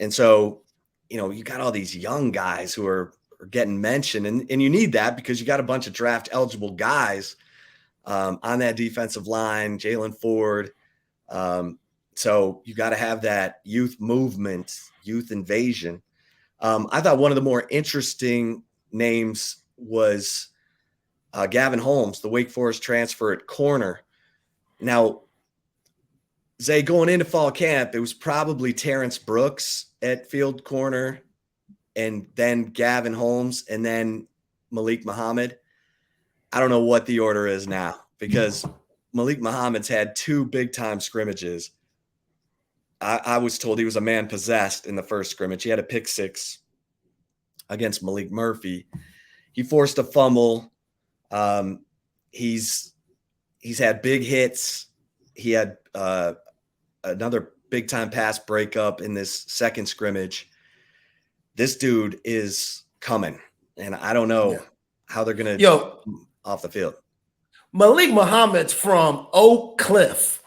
so, you got all these young guys who are getting mentioned, and you need that because you got a bunch of draft eligible guys on that defensive line, Jalen Ford. So you got to have that youth movement, youth invasion. I thought one of the more interesting names was Gavin Holmes, the Wake Forest transfer at corner. Now, Zay, going into fall camp, it was probably Terrence Brooks at field corner, and then Gavin Holmes, and then Malik Muhammad. I don't know what the order is now, because Malik Muhammad's had 2 big-time scrimmages. I was told he was a man possessed in the first scrimmage. He had a pick 6 against Malik Murphy. He forced a fumble. He's had big hits. He had another big-time pass breakup in this second scrimmage. This dude is coming, and I don't know how they're going to off the field. Malik Muhammad's from Oak Cliff.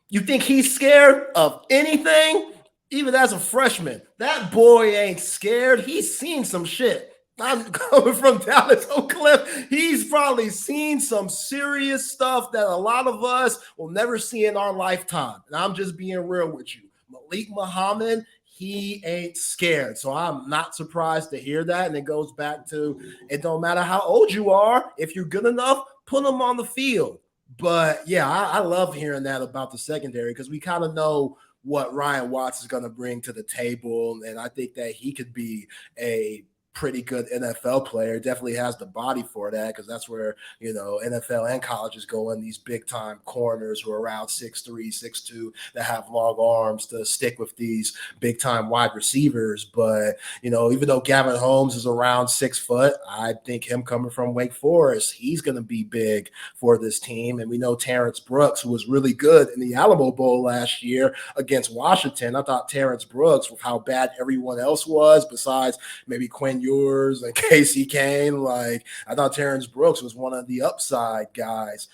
You think he's scared of anything? Even as a freshman, that boy ain't scared. He's seen some shit. I'm coming from Dallas, Oak Cliff. He's probably seen some serious stuff that a lot of us will never see in our lifetime. And I'm just being real with you. Malik Muhammad, he ain't scared. So I'm not surprised to hear that. And it goes back to, it don't matter how old you are. If you're good enough, put them on the field. But yeah, I love hearing that about the secondary, because we kind of know what Ryan Watts is going to bring to the table. And I think that he could be a pretty good NFL player. Definitely has the body for that because that's where, NFL and colleges go in, these big time corners who are around 6'3", 6'2", that have long arms to stick with these big time wide receivers. But, even though Gavin Holmes is around 6 foot, I think him coming from Wake Forest, he's going to be big for this team. And we know Terrence Brooks, who was really good in the Alamo Bowl last year against Washington. I thought Terrence Brooks, with how bad everyone else was, besides maybe Quinn Ewers and Casey Kane, I thought Terrence Brooks was one of the upside guys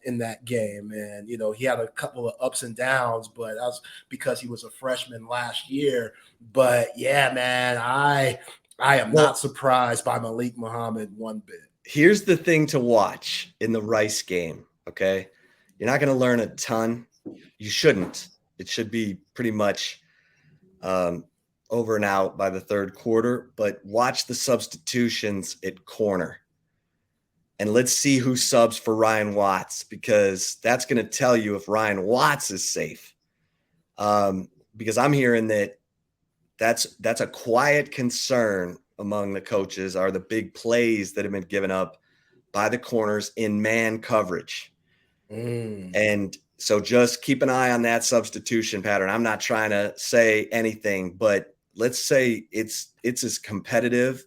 in that game. And, he had a couple of ups and downs, but that was because he was a freshman last year. But yeah, man, I am not surprised by Malik Muhammad one bit. Here's the thing to watch in the Rice game, okay? You're not going to learn a ton. You shouldn't. It should be pretty much over and out by the third quarter, but watch the substitutions at corner. And let's see who subs for Ryan Watts, because that's going to tell you if Ryan Watts is safe. Because I'm hearing that's a quiet concern among the coaches, are the big plays that have been given up by the corners in man coverage. And so just keep an eye on that substitution pattern. I'm not trying to say anything, but let's say it's as competitive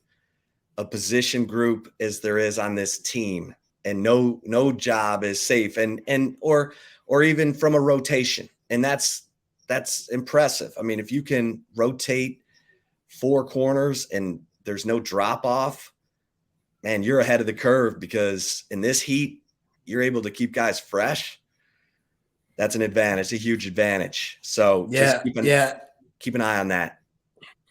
a position group as there is on this team, and no job is safe, or even from a rotation. And that's impressive. I mean, if you can rotate 4 corners and there's no drop off, man, you're ahead of the curve, because in this heat, you're able to keep guys fresh. That's an advantage, a huge advantage. So just keep an eye on that.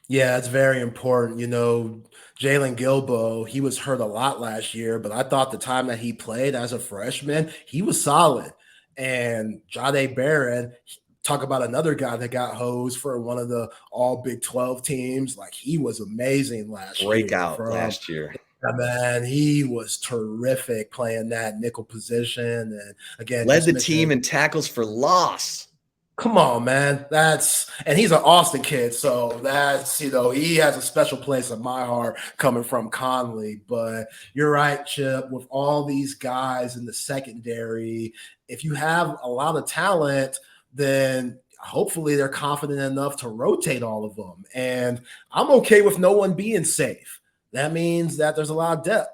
Yeah, it's very important. Jalen Gilbo, he was hurt a lot last year, but I thought the time that he played as a freshman, he was solid. And Jahdae Barron, talk about another guy that got hosed for one of the all Big 12 teams. He was amazing last year. Breakout last year. Man, he was terrific playing that nickel position. And again, led the team in tackles for loss. Come on, man. And he's an Austin kid. So he has a special place in my heart coming from Conley. But you're right, Chip, with all these guys in the secondary, if you have a lot of talent, then hopefully they're confident enough to rotate all of them. And I'm okay with no one being safe. That means that there's a lot of depth.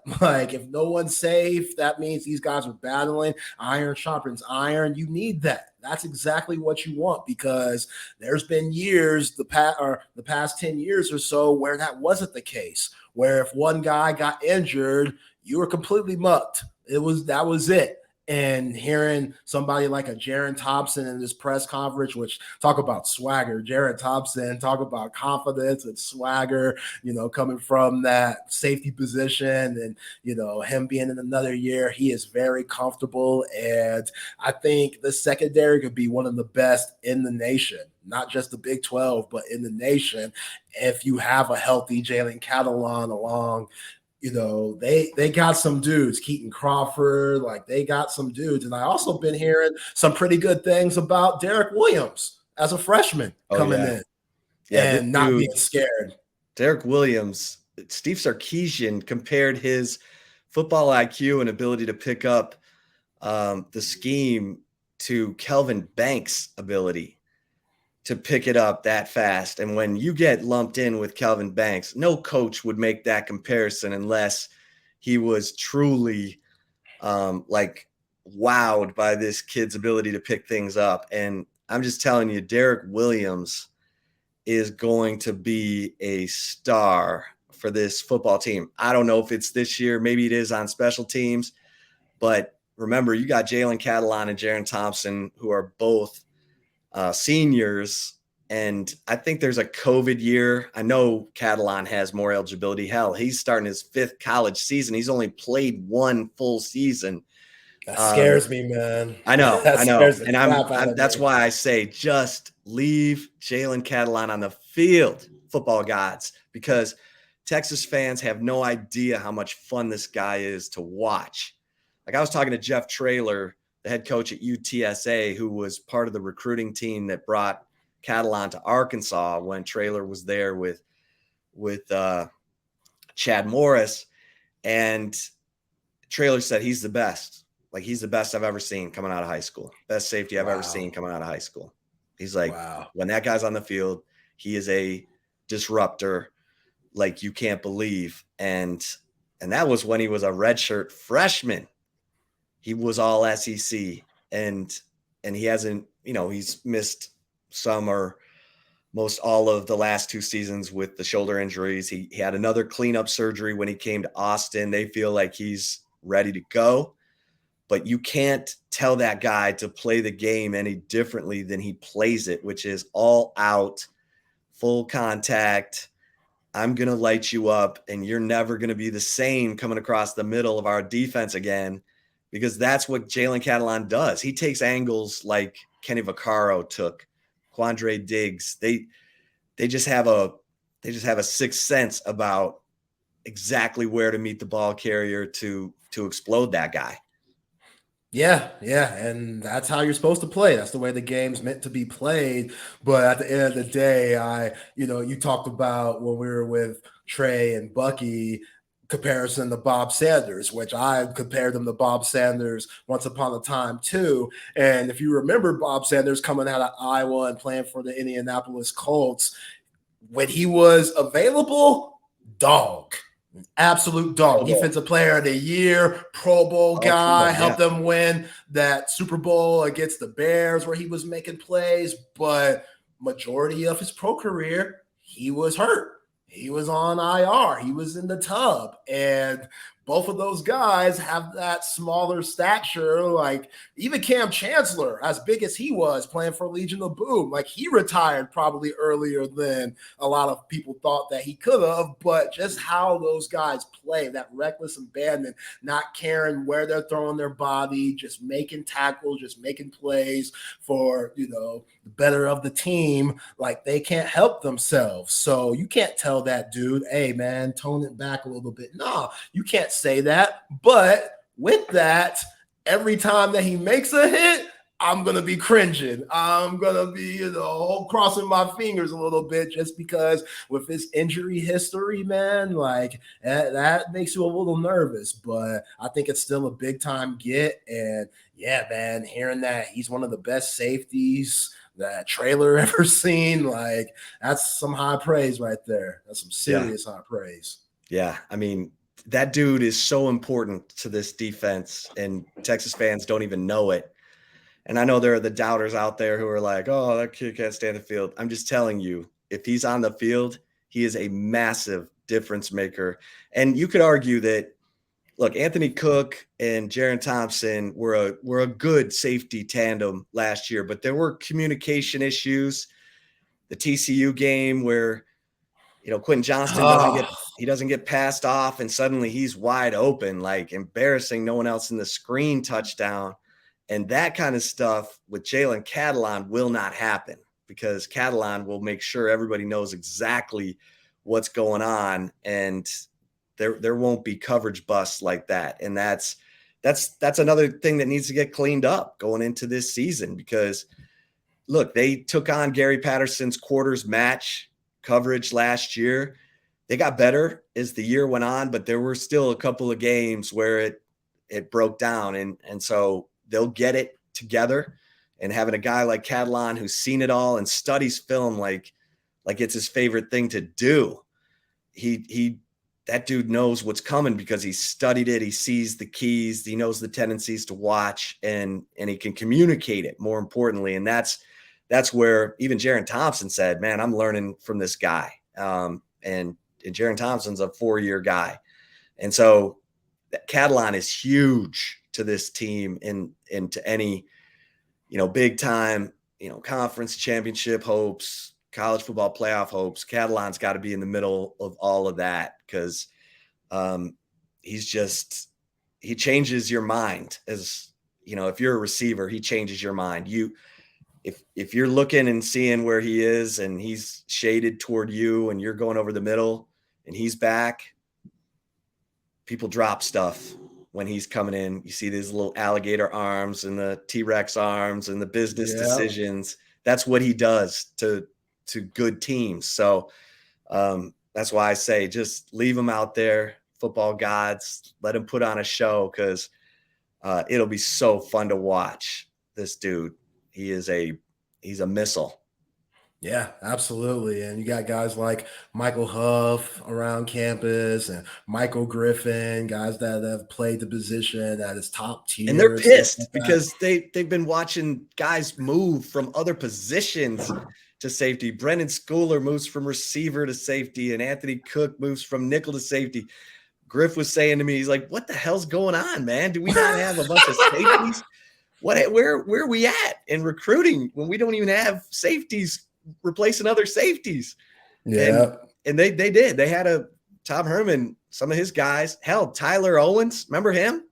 If no one's safe, that means these guys are battling. Iron sharpens iron. You need that. That's exactly what you want, because there's been years, the past 10 years or so, where that wasn't the case, where if one guy got injured, you were completely mucked. That was it. And hearing somebody like a Jaron Thompson in this press conference, which talk about swagger, Jaron Thompson, talk about confidence and swagger, coming from that safety position, and, him being in another year, he is very comfortable. And I think the secondary could be one of the best in the nation, not just the Big 12, but in the nation. If you have a healthy Jalen Catalon along, they got some dudes, Keaton Crawford, they got some dudes. And I also been hearing some pretty good things about Derek Williams as a freshman coming in and not being scared. Derek Williams, Steve Sarkisian compared his football IQ and ability to pick up the scheme to Kelvin Banks' ability to pick it up that fast. And when you get lumped in with Kelvin Banks, no coach would make that comparison unless he was truly wowed by this kid's ability to pick things up. And I'm just telling you, Derek Williams is going to be a star for this football team. I don't know if it's this year, maybe it is on special teams, but remember, you got Jalen Catalon and Jaron Thompson, who are both seniors, and I think there's a COVID year. I know Catalon has more eligibility. Hell, he's starting his 5th college season. He's only played 1 full season. That scares me, man. I know. And that's why I say just leave Jalen Catalon on the field, football gods, because Texas fans have no idea how much fun this guy is to watch. I was talking to Jeff Traylor, the head coach at UTSA, who was part of the recruiting team that brought Catalon to Arkansas when Traylor was there with Chad Morris, and Traylor said he's the best. Like, he's the best I've ever seen coming out of high school. Best safety I've ever seen coming out of high school. He's like, Wow. when that guy's on the field, he is a disruptor like you can't believe. And that was when he was a redshirt freshman. He was all SEC, and he hasn't, he's missed some or most all of the last 2 seasons with the shoulder injuries. He had another cleanup surgery when he came to Austin. They feel like he's ready to go, but you can't tell that guy to play the game any differently than he plays it, which is all out, full contact. I'm going to light you up, and you're never going to be the same coming across the middle of our defense again, because that's what Jalen Catalon does. He takes angles like Kenny Vaccaro took, Quandre Diggs. They just have a sixth sense about exactly where to meet the ball carrier to explode that guy. Yeah, and that's how you're supposed to play. That's the way the game's meant to be played. But at the end of the day, you talked about when we were with Trey and Bucky, comparison to Bob Sanders, which I compared him to Bob Sanders once upon a time too. And if you remember Bob Sanders coming out of Iowa and playing for the Indianapolis Colts, when he was available, dog. Absolute dog. Defensive player of the year, Pro Bowl guy, helped them win that Super Bowl against the Bears where he was making plays. But majority of his pro career, he was hurt. He was on IR. He was in the tub. And both of those guys have that smaller stature. Like even Cam Chancellor, as big as he was playing for Legion of Boom, like he retired probably earlier than a lot of people thought that he could have. But just how those guys play, that reckless abandon, not caring where they're throwing their body, just making tackles, just making plays for, the better of the team. Like they can't help themselves. So you can't tell that dude, hey man, tone it back a little bit. No, you can't say that. But with that, every time that he makes a hit, I'm going to be cringing. I'm going to be, crossing my fingers a little bit just because with his injury history, man, like that makes you a little nervous. But I think it's still a big time get. And yeah, man, hearing that he's one of the best safeties that Traylor ever seen, like that's some high praise right there. That's some serious high praise. Yeah. I mean, that dude is so important to this defense, and Texas fans don't even know it. And I know there are the doubters out there who are like, oh, that kid can't stay on the field. I'm just telling you, if he's on the field, he is a massive difference maker. And you could argue that, look, Anthony Cook and Jaron Thompson were a good safety tandem last year, but there were communication issues. The TCU game where, Quentin Johnston doesn't get passed off, and suddenly he's wide open, like embarrassing no one else in the screen touchdown. And that kind of stuff with Jalen Catalon will not happen, because Catalon will make sure everybody knows exactly what's going on, and there won't be coverage busts like that. And that's another thing that needs to get cleaned up going into this season, because look, they took on Gary Patterson's quarters match coverage last year. They got better as the year went on, but there were still a couple of games where it broke down. And so they'll get it together, and having a guy like Catalon who's seen it all and studies film like it's his favorite thing to do. That dude knows what's coming because he studied it. He sees the keys. He knows the tendencies to watch, and he can communicate it, more importantly. And that's where even Jaron Thompson said, man, I'm learning from this guy. And Jaron Thompson's a 4-year guy. And so Catalon is huge to this team and to any, big time, conference championship hopes, college football playoff hopes. Catalon's got to be in the middle of all of that, because he changes your mind. As if you're a receiver, he changes your mind. If you're looking and seeing where he is and he's shaded toward you and you're going over the middle and he's back, people drop stuff when he's coming in. You see these little alligator arms and the T-Rex arms and the business decisions. That's what he does to good teams. So that's that's why I say just leave him out there, football gods. Let him put on a show because it'll be so fun to watch this dude. He's a missile. Yeah, absolutely. And you got guys like Michael Huff around campus and Michael Griffin, guys that have played the position at his top And they're tier and stuff like pissed that. because they've been watching guys move from other positions to safety. Brendan Schooler moves from receiver to safety, and Anthony Cook moves from nickel to safety. Griff was saying to me, he's like, "What the hell's going on, man? Do we not have a bunch of safeties? Where are we at in recruiting when we don't even have safeties replacing other safeties?" And Yeah, they did. They had a Tom Herman, some of his guys. Hell, Tyler Owens, remember him?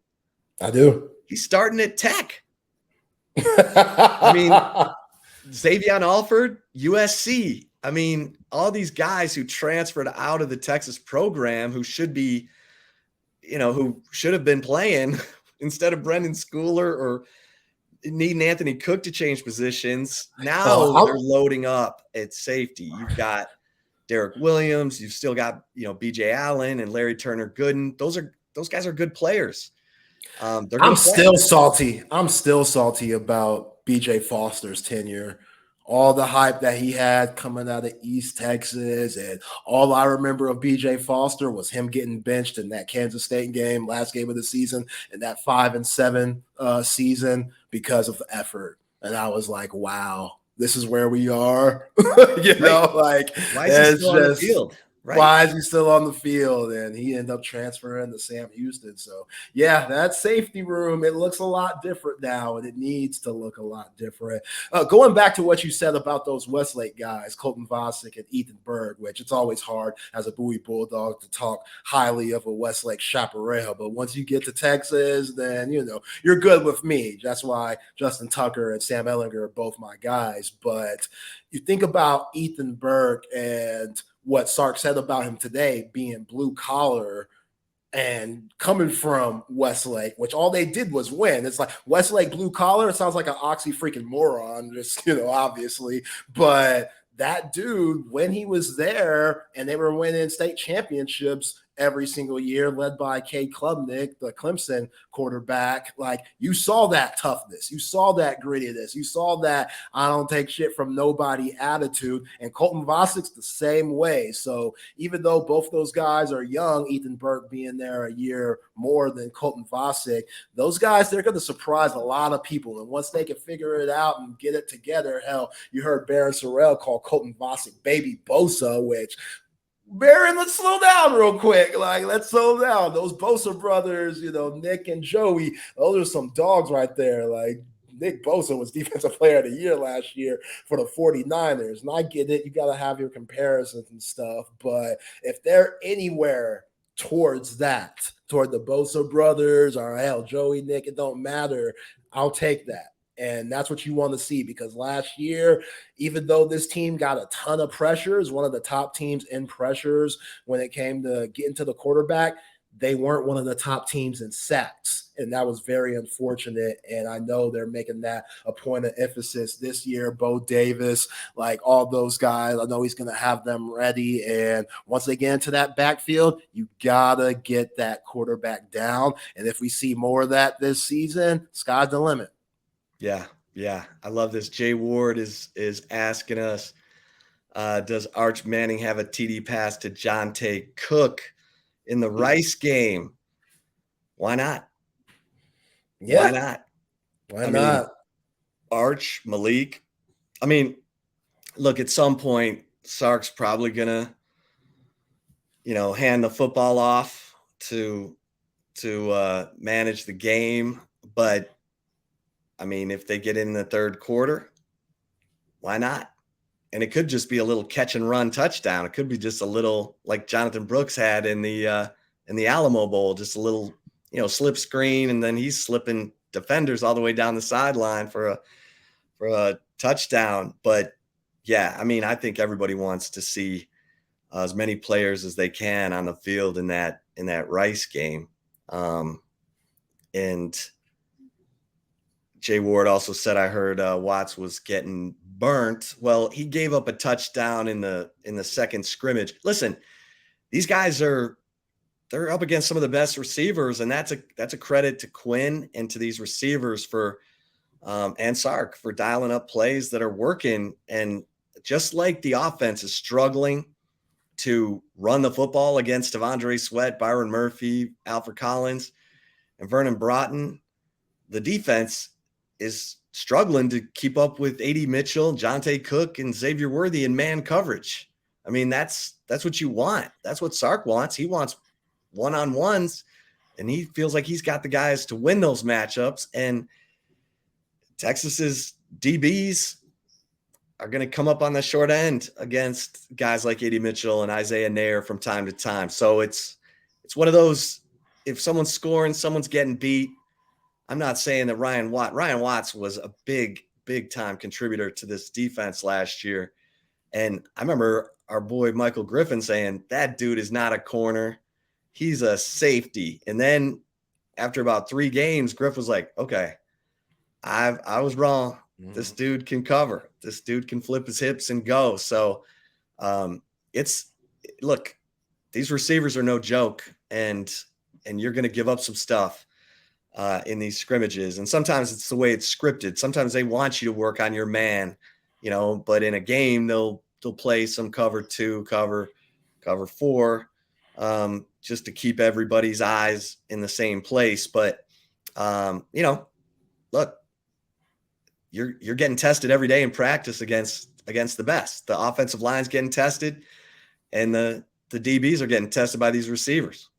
I do. He's starting at Tech. I mean, Xavier Alford, USC. I mean, all these guys who transferred out of the Texas program who should be, who should have been playing instead of Brendan Schooler or needing Anthony Cook to change positions. Now they're loading up at safety. You've got Derek Williams. You've still got, BJ Allen and Larry Turner Gooden. Those guys are good players. I'm still salty. I'm still salty about BJ Foster's tenure. All the hype that he had coming out of East Texas, and all I remember of BJ Foster was him getting benched in that Kansas State game, last game of the season, in that 5-7 season because of the effort. And I was like, wow, this is where we are. Like why is he still on the field? Right. Why is he still on the field? And he ended up transferring to Sam Houston. So, yeah, that safety room, it looks a lot different now, and it needs to look a lot different. Going back to what you said about those Westlake guys, Colton Vosick and Ethan Berg, which it's always hard as a Bowie Bulldog to talk highly of a Westlake chaparral. But once you get to Texas, then, you're good with me. That's why Justin Tucker and Sam Ellinger are both my guys. But you think about Ethan Berg and what Sark said about him today being blue collar and coming from Westlake, which all they did was win. It's like Westlake blue collar. It sounds like an oxy freaking moron, just, obviously. But that dude, when he was there and they were winning state championships every single year, led by Cade Klubnik, the Clemson quarterback, like you saw that toughness, you saw that grittiness, you saw that I don't take shit from nobody attitude. And Colton Vosick's the same way. So even though both those guys are young, Ethan Burke being there a year more than Colton Vosick, those guys, they're going to surprise a lot of people. And once they can figure it out and get it together, hell, you heard Baron Sorrell call Colton Vosick Baby Bosa, which Baron, let's slow down real quick. Like, let's slow down. Those Bosa brothers, Nick and Joey, those are some dogs right there. Like, Nick Bosa was Defensive Player of the Year last year for the 49ers. And I get it. You got to have your comparisons and stuff. But if they're anywhere towards that, toward the Bosa brothers or hell, Joey, Nick, it don't matter. I'll take that. And that's what you want to see, because last year, even though this team got a ton of pressures, one of the top teams in pressures when it came to getting to the quarterback, they weren't one of the top teams in sacks. And that was very unfortunate. And I know they're making that a point of emphasis this year. Bo Davis, like all those guys, I know he's going to have them ready. And once they get into that backfield, you got to get that quarterback down. And if we see more of that this season, sky's the limit. Yeah. I love this. Jay Ward is asking us, does Arch Manning have a TD pass to Jonte Cook in the Rice game? Why not? Yeah. Why not? Why not? Arch, Malik. I mean, look, at some point, Sark's probably gonna, hand the football off to manage the game. But I mean, if they get in the third quarter, why not? And it could just be a little catch and run touchdown. It could be just a little like Jonathan Brooks had in the Alamo Bowl, just a little, slip screen, and then he's slipping defenders all the way down the sideline for a touchdown. But yeah, I mean, I think everybody wants to see as many players as they can on the field in that Rice game. And Jay Ward also said, I heard Watts was getting burnt. Well, he gave up a touchdown in the second scrimmage. Listen, these guys they're up against some of the best receivers, and that's a credit to Quinn and to these receivers for and Sark for dialing up plays that are working. And just like the offense is struggling to run the football against Devondre Sweat, Byron Murphy, Alfred Collins, and Vernon Broughton, the defense is struggling to keep up with A.D. Mitchell, Jonte Cook, and Xavier Worthy in man coverage. I mean, that's what you want. That's what Sark wants. He wants one-on-ones, and he feels like he's got the guys to win those matchups. And Texas's DBs are going to come up on the short end against guys like A.D. Mitchell and Isaiah Nair from time to time. So it's one of those, if someone's scoring, someone's getting beat. I'm not saying that Ryan Watts was a big time contributor to this defense last year. And I remember our boy Michael Griffin saying, that dude is not a corner. He's a safety. And then after about 3 games, Griff was like, okay, I was wrong. This dude can cover. This dude can flip his hips and go. So look, these receivers are no joke, and you're going to give up some stuff in these scrimmages. And sometimes it's the way it's scripted. Sometimes they want you to work on your man, but in a game they'll play some cover 2, cover 4, just to keep everybody's eyes in the same place. But look, you're getting tested every day in practice against the best. The offensive line's getting tested, and the DBs are getting tested by these receivers.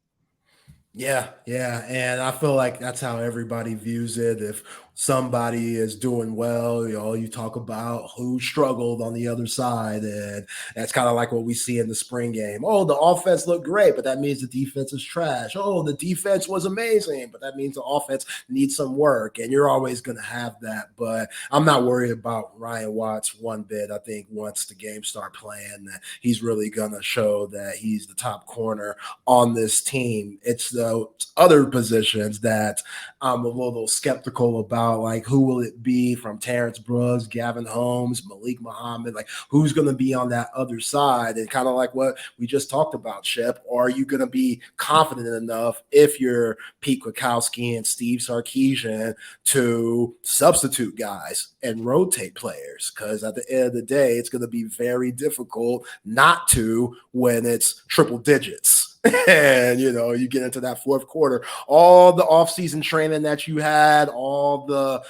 Yeah. And I feel like that's how everybody views it. If somebody is doing well, you talk about who struggled on the other side. And that's kind of like what we see in the spring game. Oh, the offense looked great, but that means the defense is trash. Oh, the defense was amazing, but that means the offense needs some work. And you're always going to have that. But I'm not worried about Ryan Watts one bit. I think once the games start playing, that he's really going to show that he's the top corner on this team. It's the other positions that I'm a little skeptical about. Like, who will it be from Terrence Brooks, Gavin Holmes, Malik Muhammad? Like, who's going to be on that other side? And kind of like what we just talked about, Chip, are you going to be confident enough if you're Pete Kwiatkowski and Steve Sarkisian to substitute guys and rotate players? Because at the end of the day, it's going to be very difficult not to when it's triple digits. And you get into that fourth quarter, all the offseason training that you had, all the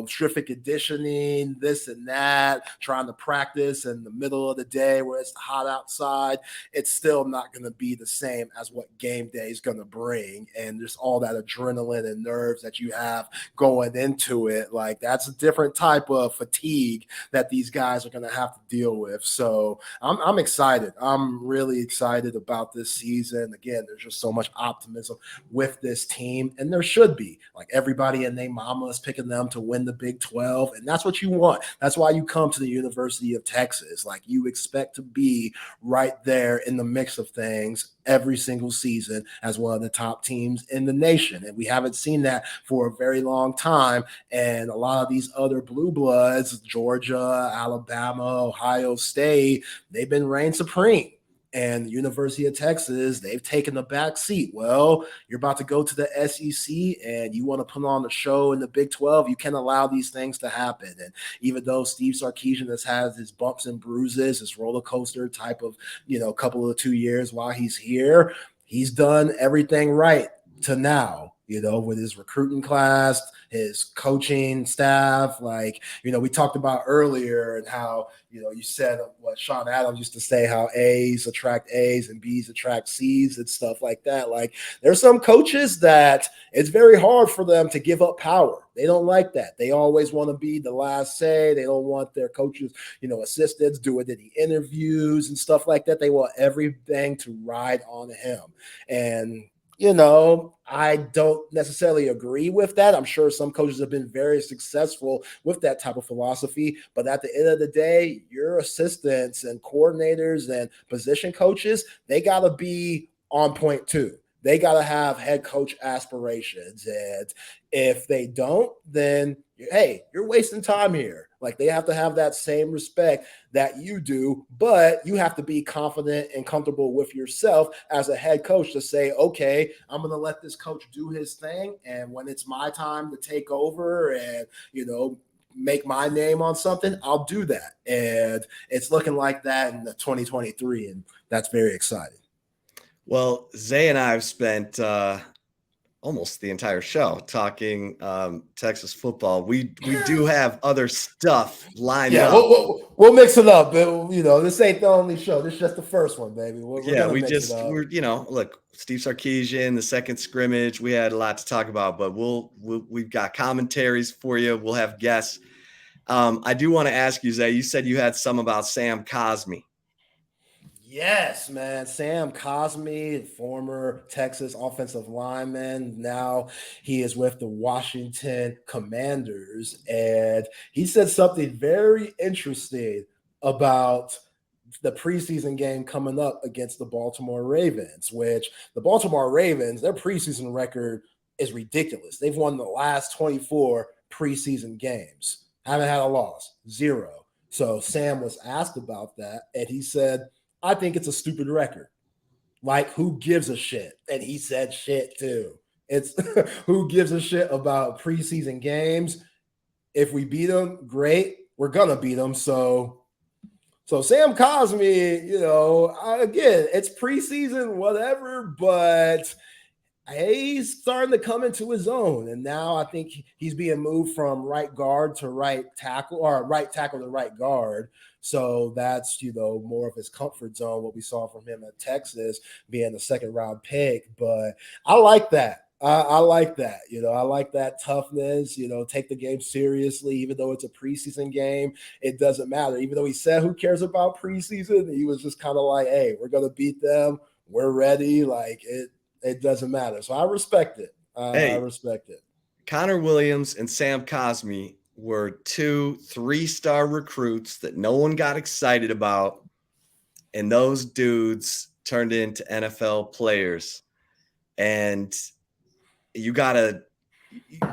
terrific conditioning, this and that, trying to practice in the middle of the day where it's hot outside, it's still not going to be the same as what game day is going to bring. And just all that adrenaline and nerves that you have going into it, like, that's a different type of fatigue that these guys are going to have to deal with. So I'm excited. I'm really excited about this season. Again, there's just so much optimism with this team, and there should be. Like, everybody and their mama is picking them to win the Big 12, and that's what you want. That's why you come to the University of Texas. Like, you expect to be right there in the mix of things every single season as one of the top teams in the nation, and we haven't seen that for a very long time. And a lot of these other blue bloods, Georgia, Alabama, Ohio State, they've been reign supreme. And the University of Texas, they've taken the back seat. Well, you're about to go to the SEC and you want to put on a show in the Big 12. You can't allow these things to happen. And even though Steve Sarkisian has had his bumps and bruises, his roller coaster type of, couple of 2 years while he's here, he's done everything right to now, with his recruiting class, his coaching staff. Like, we talked about earlier and how, you said what Sean Adams used to say, how A's attract A's and B's attract C's and stuff like that. Like, there's some coaches that it's very hard for them to give up power. They don't like that. They always want to be the last say. They don't want their coaches, assistants doing any interviews and stuff like that. They want everything to ride on him. And I don't necessarily agree with that. I'm sure some coaches have been very successful with that type of philosophy. But at the end of the day, your assistants and coordinators and position coaches, they got to be on point too. they got to have head coach aspirations. And if they don't, then hey, you're wasting time here. Like they have to have that same respect that you do, but you have to be confident and comfortable with yourself as a head coach to say, okay, I'm going to let this coach do his thing. And when it's my time to take over and, make my name on something, I'll do that. And it's looking like that in the 2023. And that's very exciting. Well, Zay and I have spent almost the entire show talking Texas football. We do have other stuff lined up. We'll mix it up. But, this ain't the only show. This is just the first one, baby. We're look, Steve Sarkisian, the second scrimmage. We had a lot to talk about, but we've got commentaries for you. We'll have guests. I do want to ask you, Zay. You said you had some about Sam Cosmi. Yes, man. Sam Cosmi, former Texas offensive lineman. Now he is with the Washington Commanders. And he said something very interesting about the preseason game coming up against the Baltimore Ravens, which the Baltimore Ravens, their preseason record is ridiculous. They've won the last 24 preseason games. Haven't had a loss, 0. So Sam was asked about that, and he said, I think it's a stupid record. Like, who gives a shit? And he said shit too. It's who gives a shit about preseason games? If we beat them, great. We're gonna beat them. So Sam Cosmi, again, it's preseason, whatever, but he's starting to come into his own. And now I think he's being moved from right guard to right tackle, or right tackle to right guard. So that's, more of his comfort zone, what we saw from him at Texas, being a second round pick. But I like that. I like that. I like that toughness, take the game seriously, even though it's a preseason game. It doesn't matter. Even though he said, who cares about preseason? He was just kind of like, hey, we're going to beat them. We're ready. Like it doesn't matter. So I respect it. I respect it. Connor Williams and Sam Cosmi were 2 3-star recruits that no one got excited about. And those dudes turned into NFL players. And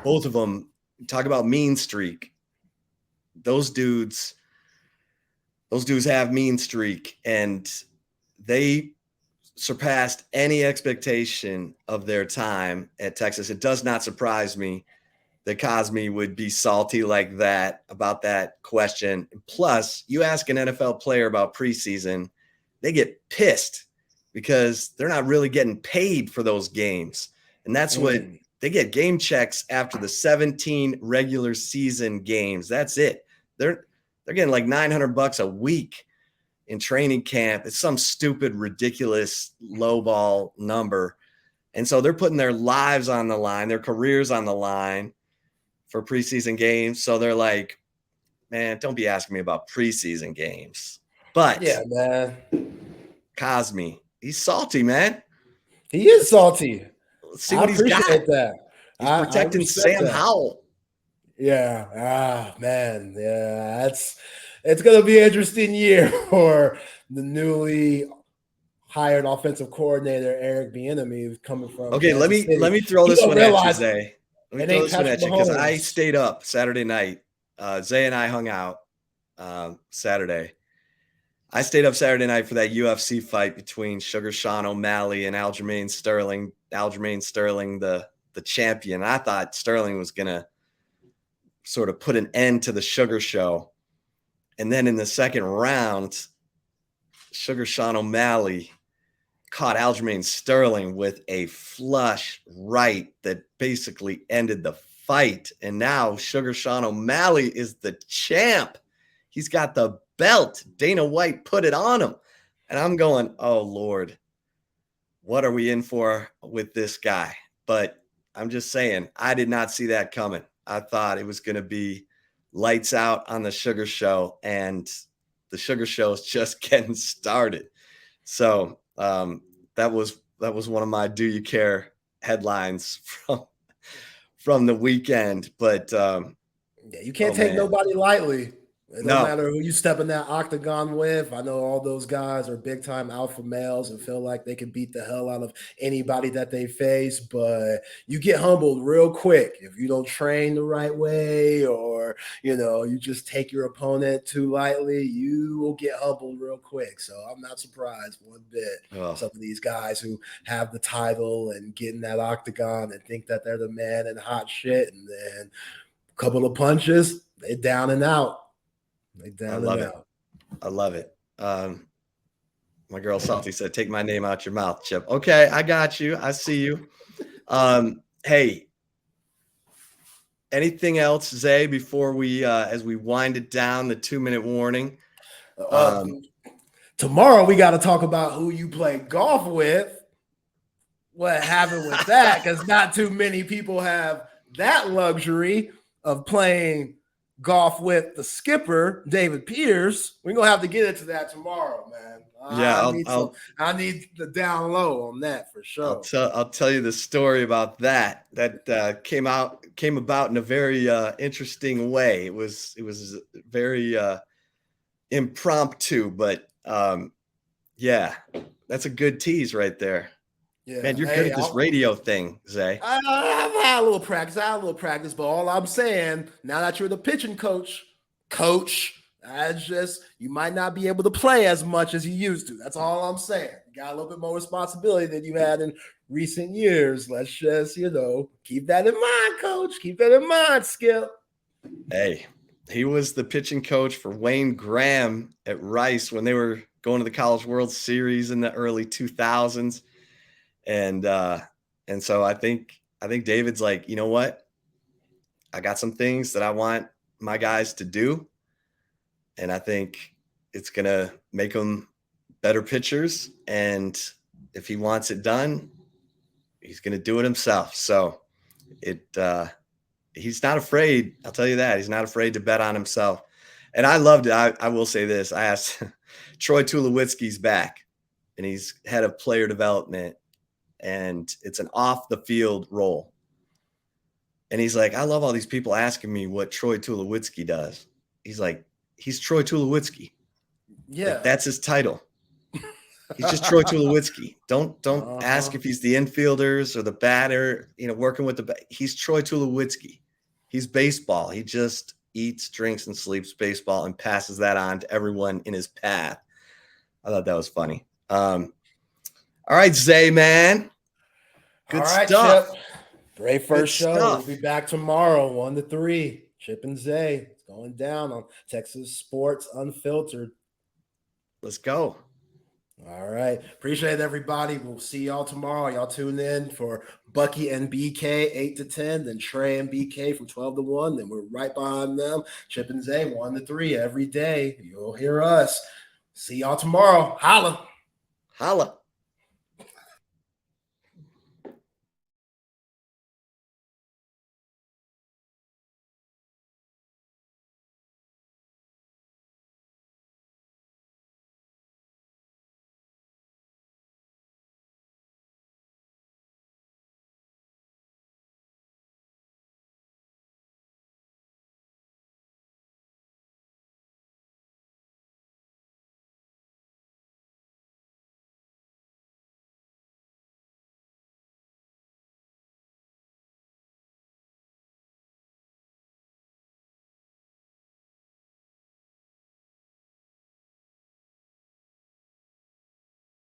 both of them, talk about mean streak. Those dudes have mean streak, and they surpassed any expectation of their time at Texas. It does not surprise me that Cosmi would be salty like that about that question. Plus, you ask an NFL player about preseason, they get pissed because they're not really getting paid for those games. And that's what they get, game checks after the 17 regular season games. That's it. They're getting like $900 a week in training camp. It's some stupid, ridiculous lowball number. And so they're putting their lives on the line, their careers on the line for preseason games. So they're like, man, don't be asking me about preseason games. But yeah, man, Cosmi, he's salty, man. He is salty. Let's see what he's got. That. He's protecting Sam Howell. Yeah. Man. Yeah. It's going to be an interesting year for the newly hired offensive coordinator, Eric Bieniemy, coming from. Okay, let me throw this one at you, Zay. Let me throw this one at you because I stayed up Saturday night. Zay and I hung out Saturday. I stayed up Saturday night for that UFC fight between Sugar Sean O'Malley and Aljamain Sterling. Aljamain Sterling, the champion. I thought Sterling was going to sort of put an end to the Sugar Show. And then in the second round, Sugar Sean O'Malley caught Aljamain Sterling with a flush right that basically ended the fight. And now Sugar Sean O'Malley is the champ. He's got the belt. Dana White put it on him. And I'm going, oh, Lord, what are we in for with this guy? But I'm just saying, I did not see that coming. I thought it was going to be lights out on the Sugar Show, and the Sugar Show is just getting started. So that was one of my "Do You Care" headlines from the weekend. But you can't take nobody lightly. It don't No, matter who you step in that octagon with. I know all those guys are big time alpha males and feel like they can beat the hell out of anybody that they face, but you get humbled real quick if you don't train the right way, or you just take your opponent too lightly. You will get humbled real quick. So I'm not surprised one bit. oh, Some of these guys who have the title and get in that octagon and think that they're the man and hot shit, and then a couple of punches, they down and out. Like I down and love it. out. I love it. My girl Salty said, "Take my name out your mouth, Chip." Okay, I got you. I see you. Hey, anything else, Zay, before we as we wind it down, the 2-minute warning? Tomorrow we got to talk about who you play golf with. What happened with that? Because not too many people have that luxury of playing golf with the skipper, David Pierce. We're gonna have to get into that tomorrow, man. Yeah, I need the down low on that for sure. I'll tell you the story about that. That came about in a very interesting way. It was very impromptu, but yeah, that's a good tease right there. Yeah, Man, you're good at this radio thing, Zay. I've had a little practice. But all I'm saying, now that you're the pitching coach, that's just, you might not be able to play as much as you used to. That's all I'm saying. You got a little bit more responsibility than you had in recent years. Let's just, keep that in mind, coach. Keep that in mind, Skip. Hey, he was the pitching coach for Wayne Graham at Rice when they were going to the College World Series in the early 2000s. And so I think David's like, you know what? I got some things that I want my guys to do. And I think it's going to make them better pitchers. And if he wants it done, he's going to do it himself. So he's not afraid. I'll tell you that. He's not afraid to bet on himself. And I loved it. I will say this. I asked Troy Tulowitzki's back, and he's head of player development. And it's an off the field role. And he's like, I love all these people asking me what Troy Tulowitzki does. He's like, he's Troy Tulowitzki. Yeah. Like, that's his title. He's just Troy Tulowitzki. Don't ask if he's the infielders or the batter, working with he's Troy Tulowitzki. He's baseball. He just eats, drinks, and sleeps baseball and passes that on to everyone in his path. I thought that was funny. All right, Zay, man. Good stuff. Chip. Great first show. We'll be back tomorrow, 1 to 3. Chip and Zay. It's going down on Texas Sports Unfiltered. Let's go. All right. Appreciate it, everybody. We'll see y'all tomorrow. Y'all tune in for Bucky and BK 8 to 10, then Trey and BK from 12 to 1. Then we're right behind them. Chip and Zay 1 to 3 every day. You'll hear us. See y'all tomorrow. Holla. Holla.